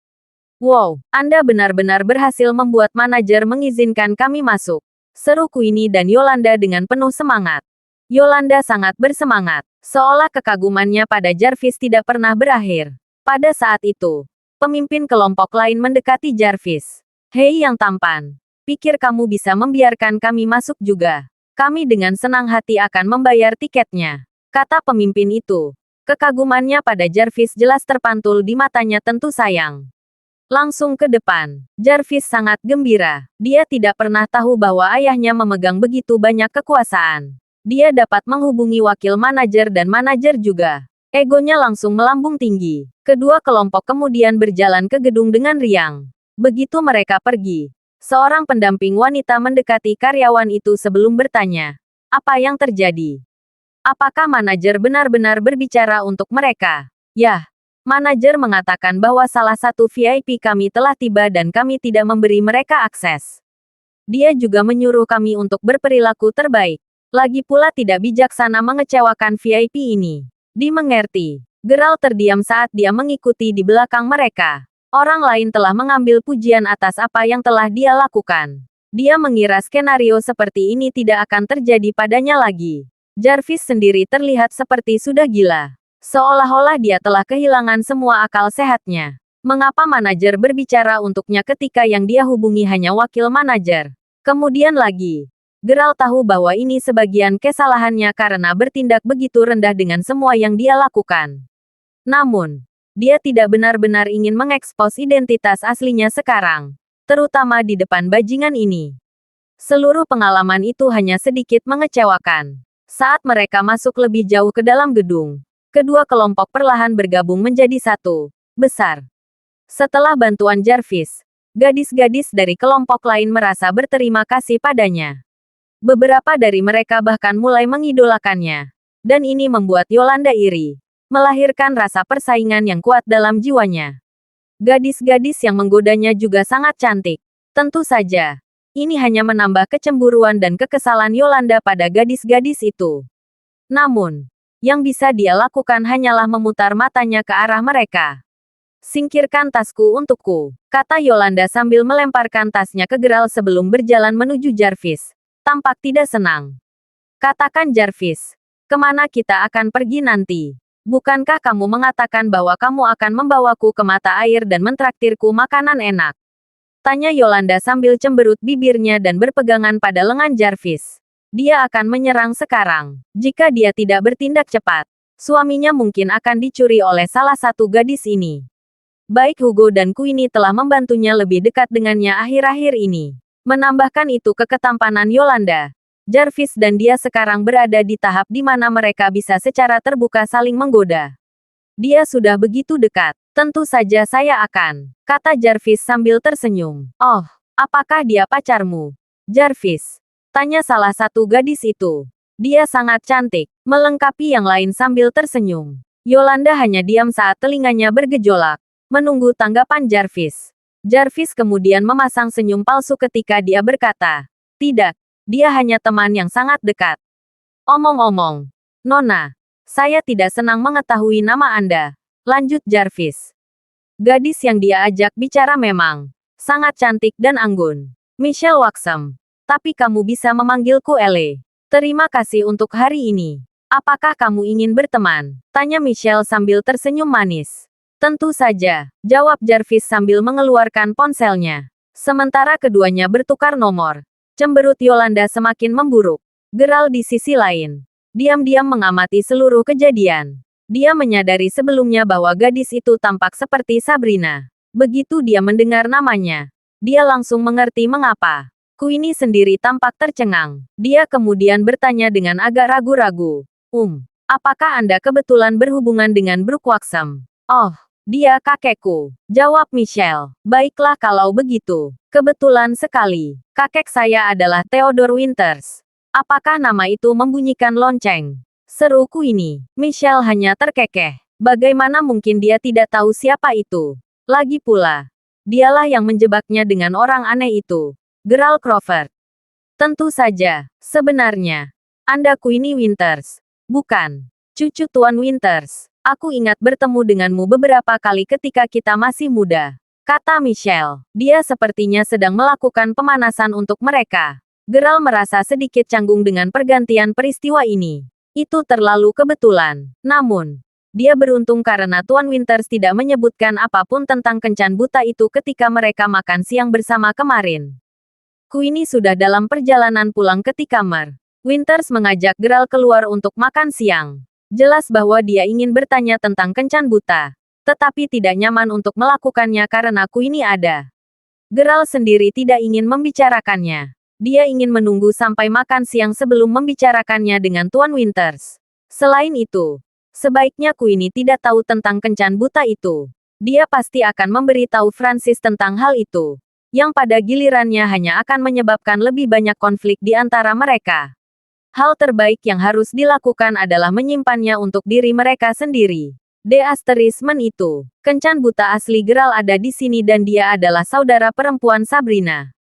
"Wow, Anda benar-benar berhasil membuat manajer mengizinkan kami masuk," seru Queenie dan Yolanda dengan penuh semangat. Yolanda sangat bersemangat, seolah kekagumannya pada Jarvis tidak pernah berakhir. Pada saat itu, pemimpin kelompok lain mendekati Jarvis. "Hei yang tampan, pikir kamu bisa membiarkan kami masuk juga? Kami dengan senang hati akan membayar tiketnya," kata pemimpin itu. Kekagumannya pada Jarvis jelas terpantul di matanya. "Tentu sayang." Langsung ke depan, Jarvis sangat gembira. Dia tidak pernah tahu bahwa ayahnya memegang begitu banyak kekuasaan. Dia dapat menghubungi wakil manajer dan manajer juga. Egonya langsung melambung tinggi. Kedua kelompok kemudian berjalan ke gedung dengan riang. Begitu mereka pergi, seorang pendamping wanita mendekati karyawan itu sebelum bertanya, "Apa yang terjadi? Apakah manajer benar-benar berbicara untuk mereka?" "Yah, manajer mengatakan bahwa salah satu VIP kami telah tiba dan kami tidak memberi mereka akses. Dia juga menyuruh kami untuk berperilaku terbaik. Lagi pula tidak bijaksana mengecewakan VIP ini." Dimengerti. Geralt terdiam saat dia mengikuti di belakang mereka. Orang lain telah mengambil pujian atas apa yang telah dia lakukan. Dia mengira skenario seperti ini tidak akan terjadi padanya lagi. Jarvis sendiri terlihat seperti sudah gila. Seolah-olah dia telah kehilangan semua akal sehatnya. Mengapa manajer berbicara untuknya ketika yang dia hubungi hanya wakil manajer? Kemudian lagi, Geralt tahu bahwa ini sebagian kesalahannya karena bertindak begitu rendah dengan semua yang dia lakukan. Namun, dia tidak benar-benar ingin mengekspos identitas aslinya sekarang, terutama di depan bajingan ini. Seluruh pengalaman itu hanya sedikit mengecewakan. Saat mereka masuk lebih jauh ke dalam gedung, kedua kelompok perlahan bergabung menjadi satu besar. Setelah bantuan Jarvis, gadis-gadis dari kelompok lain merasa berterima kasih padanya. Beberapa dari mereka bahkan mulai mengidolakannya. Dan ini membuat Yolanda iri, melahirkan rasa persaingan yang kuat dalam jiwanya. Gadis-gadis yang menggodanya juga sangat cantik. Tentu saja, ini hanya menambah kecemburuan dan kekesalan Yolanda pada gadis-gadis itu. Namun, yang bisa dia lakukan hanyalah memutar matanya ke arah mereka. "Singkirkan tasku untukku," kata Yolanda sambil melemparkan tasnya ke Geralt sebelum berjalan menuju Jarvis. Tampak tidak senang. "Katakan Jarvis, kemana kita akan pergi nanti? Bukankah kamu mengatakan bahwa kamu akan membawaku ke mata air dan mentraktirku makanan enak?" tanya Yolanda sambil cemberut bibirnya dan berpegangan pada lengan Jarvis. Dia akan menyerang sekarang. Jika dia tidak bertindak cepat, suaminya mungkin akan dicuri oleh salah satu gadis ini. Baik Hugo dan Queenie telah membantunya lebih dekat dengannya akhir-akhir ini. Menambahkan itu ke ketampanan Yolanda, Jarvis dan dia sekarang berada di tahap di mana mereka bisa secara terbuka saling menggoda. "Dia sudah begitu dekat. Tentu saja saya akan," kata Jarvis sambil tersenyum. "Oh, apakah dia pacarmu, Jarvis?" tanya salah satu gadis itu. "Dia sangat cantik," melengkapi yang lain sambil tersenyum. Yolanda hanya diam saat telinganya bergejolak, menunggu tanggapan Jarvis. Jarvis kemudian memasang senyum palsu ketika dia berkata, "Tidak, dia hanya teman yang sangat dekat." Omong-omong, Nona, saya tidak senang mengetahui nama Anda, lanjut Jarvis. Gadis yang dia ajak bicara memang sangat cantik dan anggun. Michelle Waxam. Tapi kamu bisa memanggilku Ele. Terima kasih untuk hari ini. Apakah kamu ingin berteman? Tanya Michelle sambil tersenyum manis. Tentu saja, jawab Jarvis sambil mengeluarkan ponselnya. Sementara keduanya bertukar nomor. Cemberut Yolanda semakin memburuk. Gerald di sisi lain diam-diam mengamati seluruh kejadian. Dia menyadari sebelumnya bahwa gadis itu tampak seperti Sabrina. Begitu dia mendengar namanya, dia langsung mengerti mengapa. Queenie sendiri tampak tercengang. Dia kemudian bertanya dengan agak ragu-ragu. Apakah Anda kebetulan berhubungan dengan Brooke Waxam? Oh, dia kakekku, jawab Michelle. Baiklah kalau begitu. Kebetulan sekali. Kakek saya adalah Theodore Winters. Apakah nama itu membunyikan lonceng? Seru Queenie. Michelle hanya terkekeh. Bagaimana mungkin dia tidak tahu siapa itu? Lagi pula, dialah yang menjebaknya dengan orang aneh itu. Gerald Crawford. Tentu saja, sebenarnya. Anda Queenie Winters. Bukan. Cucu Tuan Winters. Aku ingat bertemu denganmu beberapa kali ketika kita masih muda. Kata Michelle. Dia sepertinya sedang melakukan pemanasan untuk mereka. Gerald merasa sedikit canggung dengan pergantian peristiwa ini. Itu terlalu kebetulan. Namun, dia beruntung karena Tuan Winters tidak menyebutkan apapun tentang kencan buta itu ketika mereka makan siang bersama kemarin. Queenie sudah dalam perjalanan pulang ketika Winters mengajak Gerald keluar untuk makan siang. Jelas bahwa dia ingin bertanya tentang kencan buta, tetapi tidak nyaman untuk melakukannya karena Queenie ada. Gerald sendiri tidak ingin membicarakannya. Dia ingin menunggu sampai makan siang sebelum membicarakannya dengan Tuan Winters. Selain itu, sebaiknya Queenie tidak tahu tentang kencan buta itu. Dia pasti akan memberitahu Francis tentang hal itu, yang pada gilirannya hanya akan menyebabkan lebih banyak konflik di antara mereka. Hal terbaik yang harus dilakukan adalah menyimpannya untuk diri mereka sendiri. Itu. Kencan buta asli Gerald ada di sini dan dia adalah saudara perempuan Sabrina.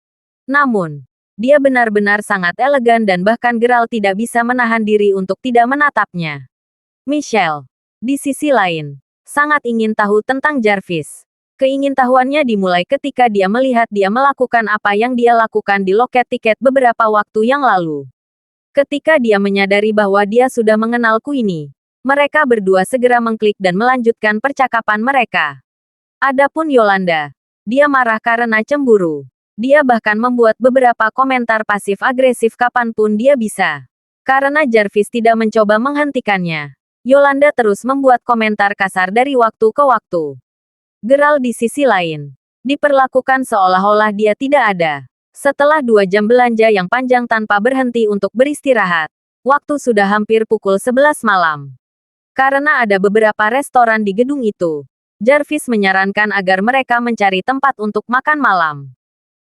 Namun, dia benar-benar sangat elegan dan bahkan Gerald tidak bisa menahan diri untuk tidak menatapnya. Michelle, di sisi lain, sangat ingin tahu tentang Jarvis. Keingintahuannya dimulai ketika dia melihat dia melakukan apa yang dia lakukan di loket tiket beberapa waktu yang lalu. Ketika dia menyadari bahwa dia sudah mengenal Queenie, mereka berdua segera mengklik dan melanjutkan percakapan mereka. Adapun Yolanda, dia marah karena cemburu. Dia bahkan membuat beberapa komentar pasif-agresif kapanpun dia bisa. Karena Jarvis tidak mencoba menghentikannya, Yolanda terus membuat komentar kasar dari waktu ke waktu. Gerald di sisi lain diperlakukan seolah-olah dia tidak ada. Setelah 2 jam belanja yang panjang tanpa berhenti untuk beristirahat, waktu sudah hampir pukul 11 malam. Karena ada beberapa restoran di gedung itu, Jarvis menyarankan agar mereka mencari tempat untuk makan malam.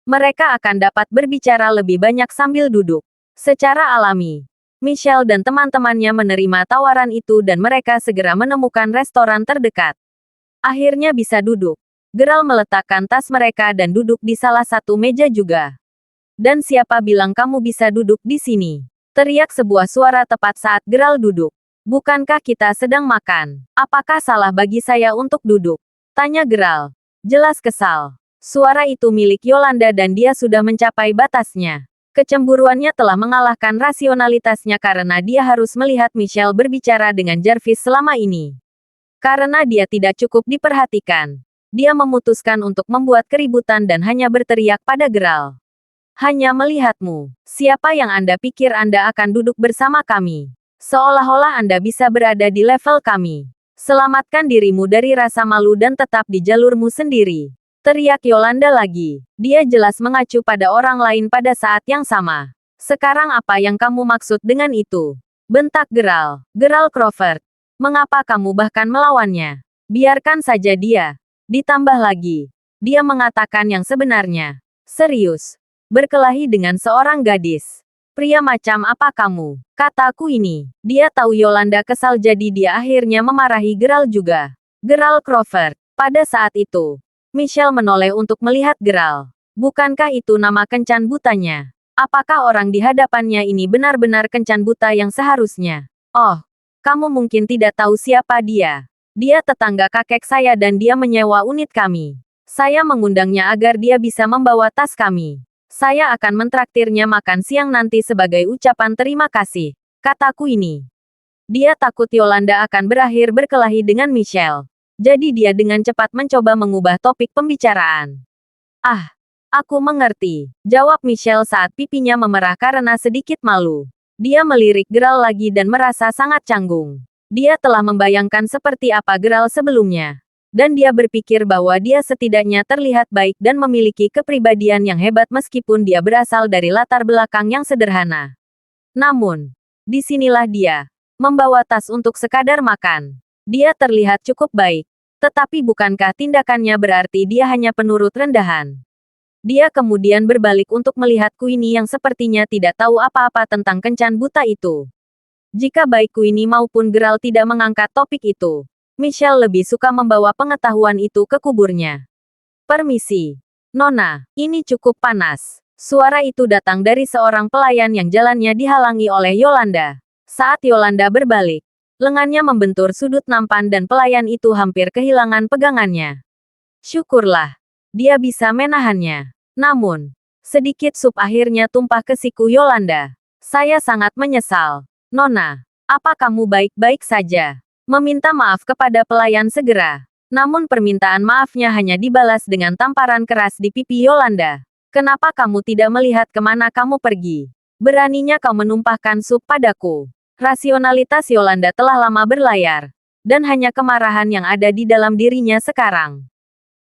Mereka akan dapat berbicara lebih banyak sambil duduk. Secara alami, Michelle dan teman-temannya menerima tawaran itu dan mereka segera menemukan restoran terdekat. Akhirnya bisa duduk. Gerald meletakkan tas mereka dan duduk di salah satu meja juga. Dan siapa bilang kamu bisa duduk di sini? Teriak sebuah suara tepat saat Gerald duduk. Bukankah kita sedang makan? Apakah salah bagi saya untuk duduk? Tanya Gerald. Jelas kesal. Suara itu milik Yolanda dan dia sudah mencapai batasnya. Kecemburuannya telah mengalahkan rasionalitasnya karena dia harus melihat Michelle berbicara dengan Jarvis selama ini. Karena dia tidak cukup diperhatikan, dia memutuskan untuk membuat keributan dan hanya berteriak pada Gerald. Hanya melihatmu, siapa yang Anda pikir Anda akan duduk bersama kami? Seolah-olah Anda bisa berada di level kami. Selamatkan dirimu dari rasa malu dan tetap di jalurmu sendiri. Teriak Yolanda lagi. Dia jelas mengacu pada orang lain pada saat yang sama. Sekarang apa yang kamu maksud dengan itu? Bentak Gerald. Gerald Crawford. Mengapa kamu bahkan melawannya? Biarkan saja dia. Ditambah lagi, dia mengatakan yang sebenarnya. Serius. Berkelahi dengan seorang gadis. Pria macam apa kamu? Kataku ini. Dia tahu Yolanda kesal jadi dia akhirnya memarahi Geralt juga. Geralt Crawford. Pada saat itu, Michelle menoleh untuk melihat Geralt. Bukankah itu nama kencan butanya? Apakah orang di hadapannya ini benar-benar kencan buta yang seharusnya? Oh, kamu mungkin tidak tahu siapa dia. Dia tetangga kakek saya dan dia menyewa unit kami. Saya mengundangnya agar dia bisa membawa tas kami. Saya akan mentraktirnya makan siang nanti sebagai ucapan terima kasih. Kataku ini. Dia takut Yolanda akan berakhir berkelahi dengan Michelle. Jadi dia dengan cepat mencoba mengubah topik pembicaraan. Ah, aku mengerti, jawab Michelle saat pipinya memerah karena sedikit malu. Dia melirik Geralt lagi dan merasa sangat canggung. Dia telah membayangkan seperti apa Geralt sebelumnya. Dan dia berpikir bahwa dia setidaknya terlihat baik dan memiliki kepribadian yang hebat meskipun dia berasal dari latar belakang yang sederhana. Namun, disinilah dia, membawa tas untuk sekadar makan. Dia terlihat cukup baik. Tetapi bukankah tindakannya berarti dia hanya penurut rendahan? Dia kemudian berbalik untuk melihat Queenie yang sepertinya tidak tahu apa-apa tentang kencan buta itu. Jika baik Queenie maupun Geralt tidak mengangkat topik itu, Michelle lebih suka membawa pengetahuan itu ke kuburnya. Permisi. Nona, ini cukup panas. Suara itu datang dari seorang pelayan yang jalannya dihalangi oleh Yolanda. Saat Yolanda berbalik, lengannya membentur sudut nampan dan pelayan itu hampir kehilangan pegangannya. Syukurlah, dia bisa menahannya. Namun, sedikit sup akhirnya tumpah ke siku Yolanda. Saya sangat menyesal. Nona, apa kamu baik-baik saja? Meminta maaf kepada pelayan segera. Namun permintaan maafnya hanya dibalas dengan tamparan keras di pipi Yolanda. Kenapa kamu tidak melihat kemana kamu pergi? Beraninya kau menumpahkan sup padaku. Rasionalitas Yolanda telah lama berlayar. Dan hanya kemarahan yang ada di dalam dirinya sekarang.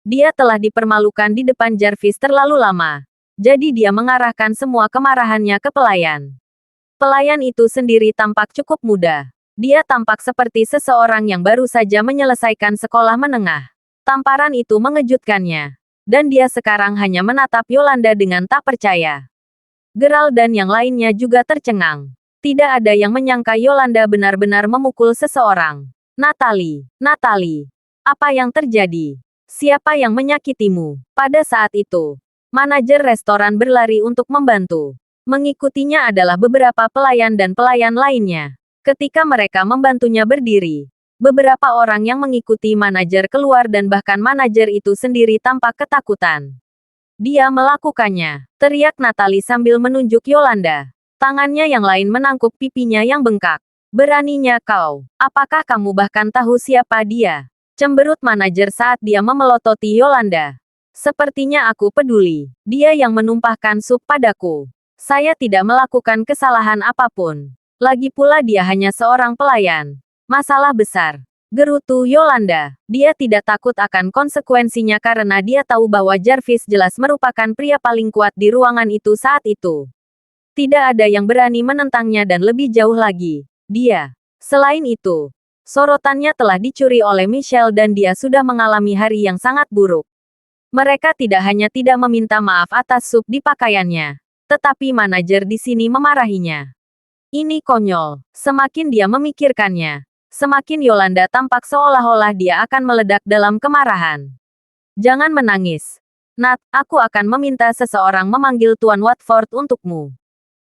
Dia telah dipermalukan di depan Jarvis terlalu lama. Jadi dia mengarahkan semua kemarahannya ke pelayan. Pelayan itu sendiri tampak cukup muda. Dia tampak seperti seseorang yang baru saja menyelesaikan sekolah menengah. Tamparan itu mengejutkannya. Dan dia sekarang hanya menatap Yolanda dengan tak percaya. Geralt dan yang lainnya juga tercengang. Tidak ada yang menyangka Yolanda benar-benar memukul seseorang. Natalie, apa yang terjadi? Siapa yang menyakitimu? Pada saat itu, manajer restoran berlari untuk membantu. Mengikutinya adalah beberapa pelayan dan pelayan lainnya. Ketika mereka membantunya berdiri, beberapa orang yang mengikuti manajer keluar dan bahkan manajer itu sendiri tampak ketakutan. Dia melakukannya, teriak Natalie sambil menunjuk Yolanda. Tangannya yang lain menangkuk pipinya yang bengkak. Beraninya kau, apakah kamu bahkan tahu siapa dia? Cemberut manajer saat dia memelototi Yolanda. Sepertinya aku peduli. Dia yang menumpahkan sup padaku. Saya tidak melakukan kesalahan apapun. Lagi pula dia hanya seorang pelayan. Masalah besar. Gerutu Yolanda. Dia tidak takut akan konsekuensinya karena dia tahu bahwa Jarvis jelas merupakan pria paling kuat di ruangan itu saat itu. Tidak ada yang berani menentangnya dan lebih jauh lagi, dia. Selain itu, sorotannya telah dicuri oleh Michelle dan dia sudah mengalami hari yang sangat buruk. Mereka tidak hanya tidak meminta maaf atas sup di pakaiannya, tetapi manajer di sini memarahinya. Ini konyol. Semakin dia memikirkannya, semakin Yolanda tampak seolah-olah dia akan meledak dalam kemarahan. Jangan menangis. Nat, aku akan meminta seseorang memanggil Tuan Watford untukmu.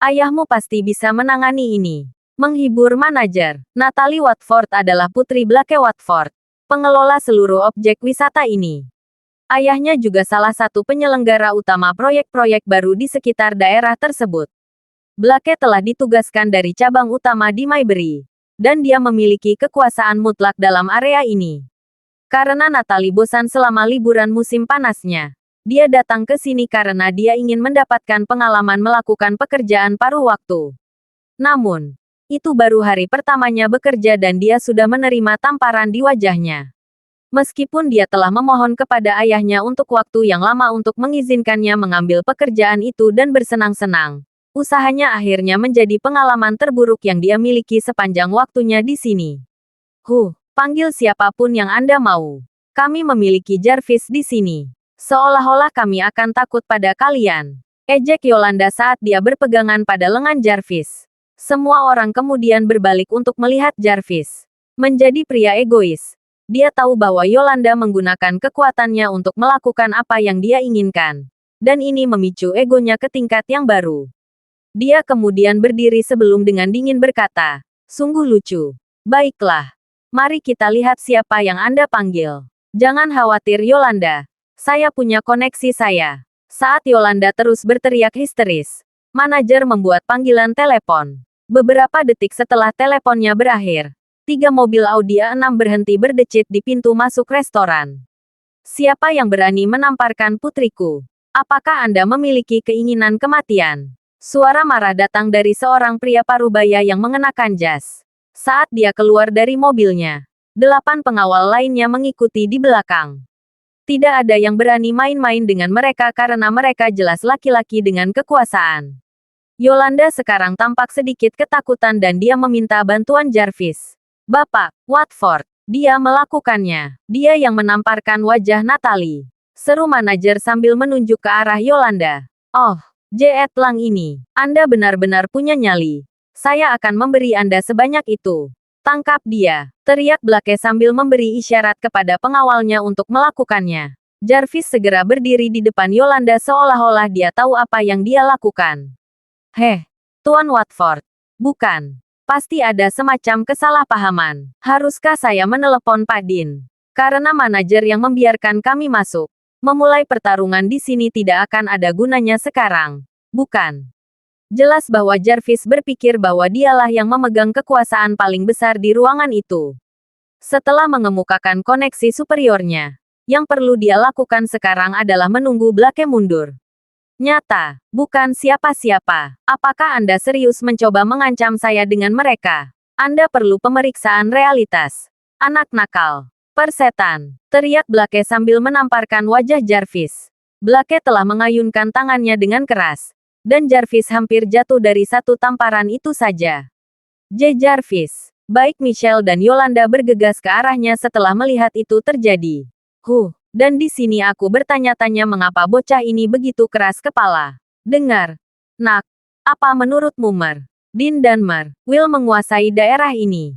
Ayahmu pasti bisa menangani ini. Menghibur manajer, Natalie Watford adalah putri Blake Watford, pengelola seluruh objek wisata ini. Ayahnya juga salah satu penyelenggara utama proyek-proyek baru di sekitar daerah tersebut. Blake telah ditugaskan dari cabang utama di Maybury, dan dia memiliki kekuasaan mutlak dalam area ini. Karena Natalie bosan selama liburan musim panasnya, dia datang ke sini karena dia ingin mendapatkan pengalaman melakukan pekerjaan paruh waktu. Namun, itu baru hari pertamanya bekerja dan dia sudah menerima tamparan di wajahnya. Meskipun dia telah memohon kepada ayahnya untuk waktu yang lama untuk mengizinkannya mengambil pekerjaan itu dan bersenang-senang, usahanya akhirnya menjadi pengalaman terburuk yang dia miliki sepanjang waktunya di sini. Panggil siapapun yang Anda mau. Kami memiliki Jarvis di sini. Seolah-olah kami akan takut pada kalian. Ejek Yolanda saat dia berpegangan pada lengan Jarvis. Semua orang kemudian berbalik untuk melihat Jarvis. Menjadi pria egois. Dia tahu bahwa Yolanda menggunakan kekuatannya untuk melakukan apa yang dia inginkan. Dan ini memicu egonya ke tingkat yang baru. Dia kemudian berdiri sebelum dengan dingin berkata, "Sungguh lucu. Baiklah. Mari kita lihat siapa yang Anda panggil. Jangan khawatir Yolanda. Saya punya koneksi saya." Saat Yolanda terus berteriak histeris, manajer membuat panggilan telepon. Beberapa detik setelah teleponnya berakhir, 3 mobil Audi A6 berhenti berdecit di pintu masuk restoran. "Siapa yang berani menamparkan putriku? Apakah Anda memiliki keinginan kematian?" Suara marah datang dari seorang pria parubaya yang mengenakan jas. Saat dia keluar dari mobilnya, 8 pengawal lainnya mengikuti di belakang. Tidak ada yang berani main-main dengan mereka karena mereka jelas laki-laki dengan kekuasaan. Yolanda sekarang tampak sedikit ketakutan dan dia meminta bantuan Jarvis. "Bapak, Watford, dia melakukannya. Dia yang menamparkan wajah Natalie," seru manajer sambil menunjuk ke arah Yolanda. "Oh, Jet Lang ini, Anda benar-benar punya nyali. Saya akan memberi Anda sebanyak itu. Tangkap dia," teriak Blake sambil memberi isyarat kepada pengawalnya untuk melakukannya. Jarvis segera berdiri di depan Yolanda seolah-olah dia tahu apa yang dia lakukan. "Heh, Tuan Watford. Bukan. Pasti ada semacam kesalahpahaman. Haruskah saya menelepon Pak Dean? Karena manajer yang membiarkan kami masuk. Memulai pertarungan di sini tidak akan ada gunanya sekarang. Bukan?" Jelas bahwa Jarvis berpikir bahwa dialah yang memegang kekuasaan paling besar di ruangan itu. Setelah mengemukakan koneksi superiornya, yang perlu dia lakukan sekarang adalah menunggu Blake mundur. "Nyata, bukan siapa-siapa. Apakah Anda serius mencoba mengancam saya dengan mereka? Anda perlu pemeriksaan realitas. Anak nakal. Persetan," teriak Blake sambil menamparkan wajah Jarvis. Blake telah mengayunkan tangannya dengan keras. Dan Jarvis hampir jatuh dari satu tamparan itu saja. Jarvis. Baik Michelle dan Yolanda bergegas ke arahnya setelah melihat itu terjadi. Dan di sini aku bertanya-tanya mengapa bocah ini begitu keras kepala. Dengar. Nak. Apa menurutmu Mer? Dean dan Mer Will menguasai daerah ini.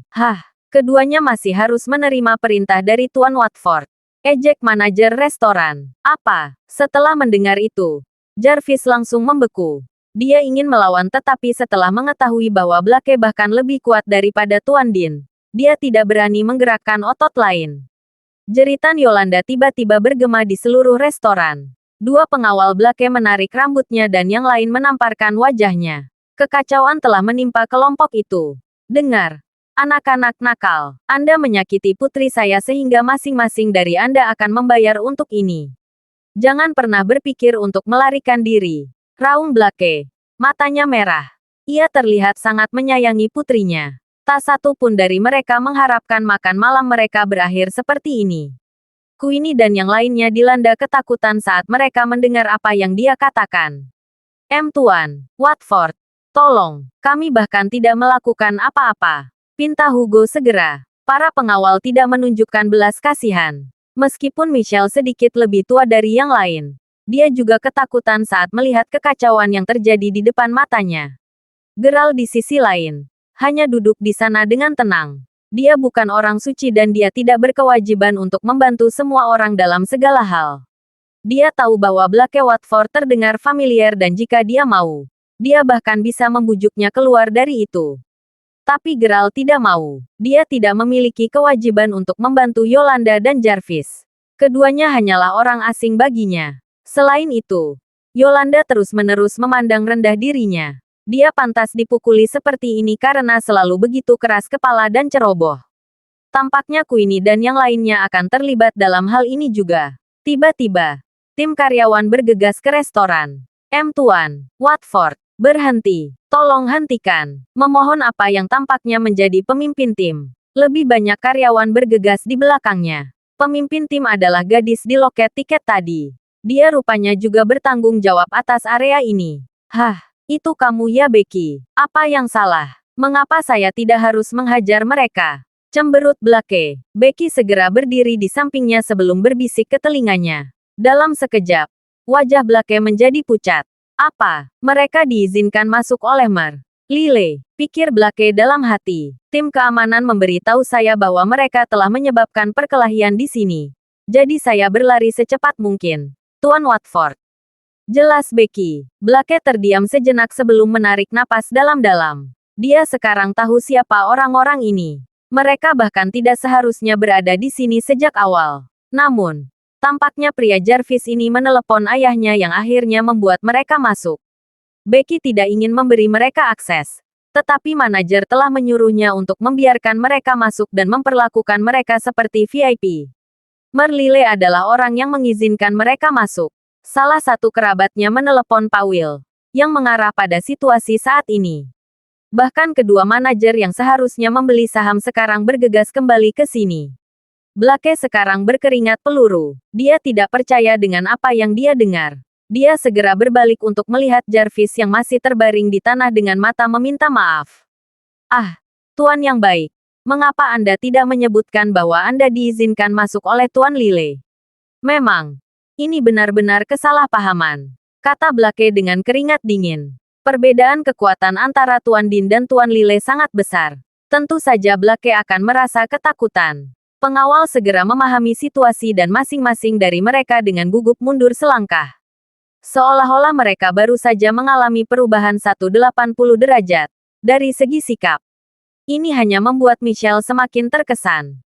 Keduanya masih harus menerima perintah dari Tuan Watford. Ejek manajer restoran. Apa? Setelah mendengar itu, Jarvis langsung membeku. Dia ingin melawan tetapi setelah mengetahui bahwa Blake bahkan lebih kuat daripada Tuan Dean, dia tidak berani menggerakkan otot lain. Jeritan Yolanda tiba-tiba bergema di seluruh restoran. 2 pengawal Blake menarik rambutnya dan yang lain menamparkan wajahnya. Kekacauan telah menimpa kelompok itu. "Dengar. Anak-anak nakal, Anda menyakiti putri saya sehingga masing-masing dari Anda akan membayar untuk ini. Jangan pernah berpikir untuk melarikan diri," raung Blake. Matanya merah. Ia terlihat sangat menyayangi putrinya. Tak satu pun dari mereka mengharapkan makan malam mereka berakhir seperti ini. Queenie dan yang lainnya dilanda ketakutan saat mereka mendengar apa yang dia katakan. Tuan Watford, tolong, kami bahkan tidak melakukan apa-apa," pinta Hugo segera. Para pengawal tidak menunjukkan belas kasihan. Meskipun Michelle sedikit lebih tua dari yang lain, dia juga ketakutan saat melihat kekacauan yang terjadi di depan matanya. Gerald di sisi lain, hanya duduk di sana dengan tenang. Dia bukan orang suci dan dia tidak berkewajiban untuk membantu semua orang dalam segala hal. Dia tahu bahwa Blake Watford terdengar familiar dan jika dia mau, dia bahkan bisa membujuknya keluar dari itu. Tapi Gerald tidak mau. Dia tidak memiliki kewajiban untuk membantu Yolanda dan Jarvis. Keduanya hanyalah orang asing baginya. Selain itu, Yolanda terus-menerus memandang rendah dirinya. Dia pantas dipukuli seperti ini karena selalu begitu keras kepala dan ceroboh. Tampaknya Queenie dan yang lainnya akan terlibat dalam hal ini juga. Tiba-tiba, tim karyawan bergegas ke restoran. Tuan Watford, berhenti. Tolong hentikan. Memohon apa yang tampaknya menjadi pemimpin tim. Lebih banyak karyawan bergegas di belakangnya. Pemimpin tim adalah gadis di loket tiket tadi. Dia rupanya juga bertanggung jawab atas area ini. Itu kamu ya Becky. Apa yang salah? Mengapa saya tidak harus menghajar mereka? Cemberut Blake. Becky segera berdiri di sampingnya sebelum berbisik ke telinganya. Dalam sekejap, wajah Blake menjadi pucat. Apa? Mereka diizinkan masuk oleh Mer Lile, pikir Blake dalam hati. Tim keamanan memberitahu saya bahwa mereka telah menyebabkan perkelahian di sini. Jadi saya berlari secepat mungkin. Tuan Watford. Jelas Becky. Blake terdiam sejenak sebelum menarik napas dalam-dalam. Dia sekarang tahu siapa orang-orang ini. Mereka bahkan tidak seharusnya berada di sini sejak awal. Namun, tampaknya pria Jarvis ini menelepon ayahnya yang akhirnya membuat mereka masuk. Becky tidak ingin memberi mereka akses. Tetapi manajer telah menyuruhnya untuk membiarkan mereka masuk dan memperlakukan mereka seperti VIP. Merlile adalah orang yang mengizinkan mereka masuk. Salah satu kerabatnya menelepon Pak Will, yang mengarah pada situasi saat ini. Bahkan kedua manajer yang seharusnya membeli saham sekarang bergegas kembali ke sini. Blake sekarang berkeringat peluru. Dia tidak percaya dengan apa yang dia dengar. Dia segera berbalik untuk melihat Jarvis yang masih terbaring di tanah dengan mata meminta maaf. Ah, Tuan yang baik. Mengapa Anda tidak menyebutkan bahwa Anda diizinkan masuk oleh Tuan Lile? Memang, ini benar-benar kesalahpahaman, kata Blake dengan keringat dingin. Perbedaan kekuatan antara Tuan Din dan Tuan Lile sangat besar. Tentu saja Blake akan merasa ketakutan. Pengawal segera memahami situasi dan masing-masing dari mereka dengan gugup mundur selangkah. Seolah-olah mereka baru saja mengalami perubahan 180 derajat. Dari segi sikap. Ini hanya membuat Michelle semakin terkesan.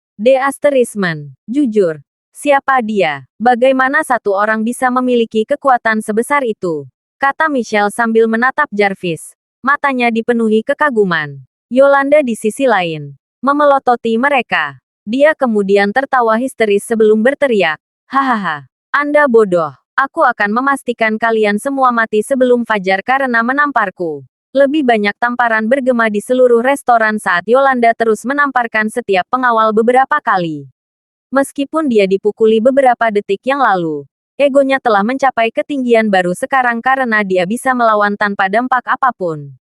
Jujur. Siapa dia? Bagaimana satu orang bisa memiliki kekuatan sebesar itu? Kata Michelle sambil menatap Jarvis. Matanya dipenuhi kekaguman. Yolanda di sisi lain. Memelototi mereka. Dia kemudian tertawa histeris sebelum berteriak. Hahaha. Anda bodoh. Aku akan memastikan kalian semua mati sebelum fajar karena menamparku. Lebih banyak tamparan bergema di seluruh restoran saat Yolanda terus menamparkan setiap pengawal beberapa kali. Meskipun dia dipukuli beberapa detik yang lalu, egonya telah mencapai ketinggian baru sekarang karena dia bisa melawan tanpa dampak apapun.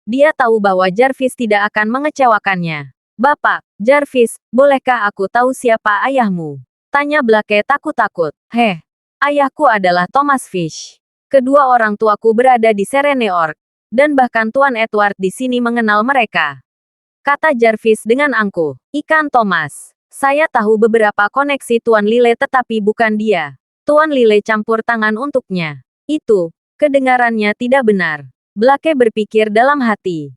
Dia tahu bahwa Jarvis tidak akan mengecewakannya. Bapak, Jarvis, bolehkah aku tahu siapa ayahmu? Tanya Blake takut-takut. Ayahku adalah Thomas Fish. Kedua orang tuaku berada di Serene Org. Dan bahkan Tuan Edward di sini mengenal mereka. Kata Jarvis dengan angkuh. Ikan Thomas. Saya tahu beberapa koneksi Tuan Lile tetapi bukan dia. Tuan Lile campur tangan untuknya. Itu, kedengarannya tidak benar. Blake berpikir dalam hati.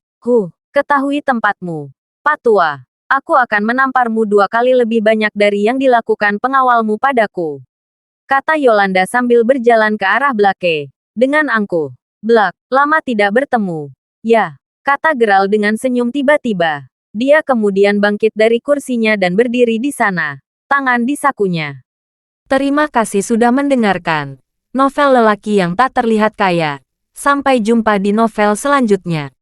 Ketahui tempatmu. Patua. Aku akan menamparmu 2 kali lebih banyak dari yang dilakukan pengawalmu padaku. Kata Yolanda sambil berjalan ke arah Blake. Dengan angkuh. Blak, lama tidak bertemu. Ya, kata Gerald dengan senyum tiba-tiba. Dia kemudian bangkit dari kursinya dan berdiri di sana. Tangan di sakunya. Terima kasih sudah mendengarkan. Novel lelaki yang tak terlihat kaya. Sampai jumpa di novel selanjutnya.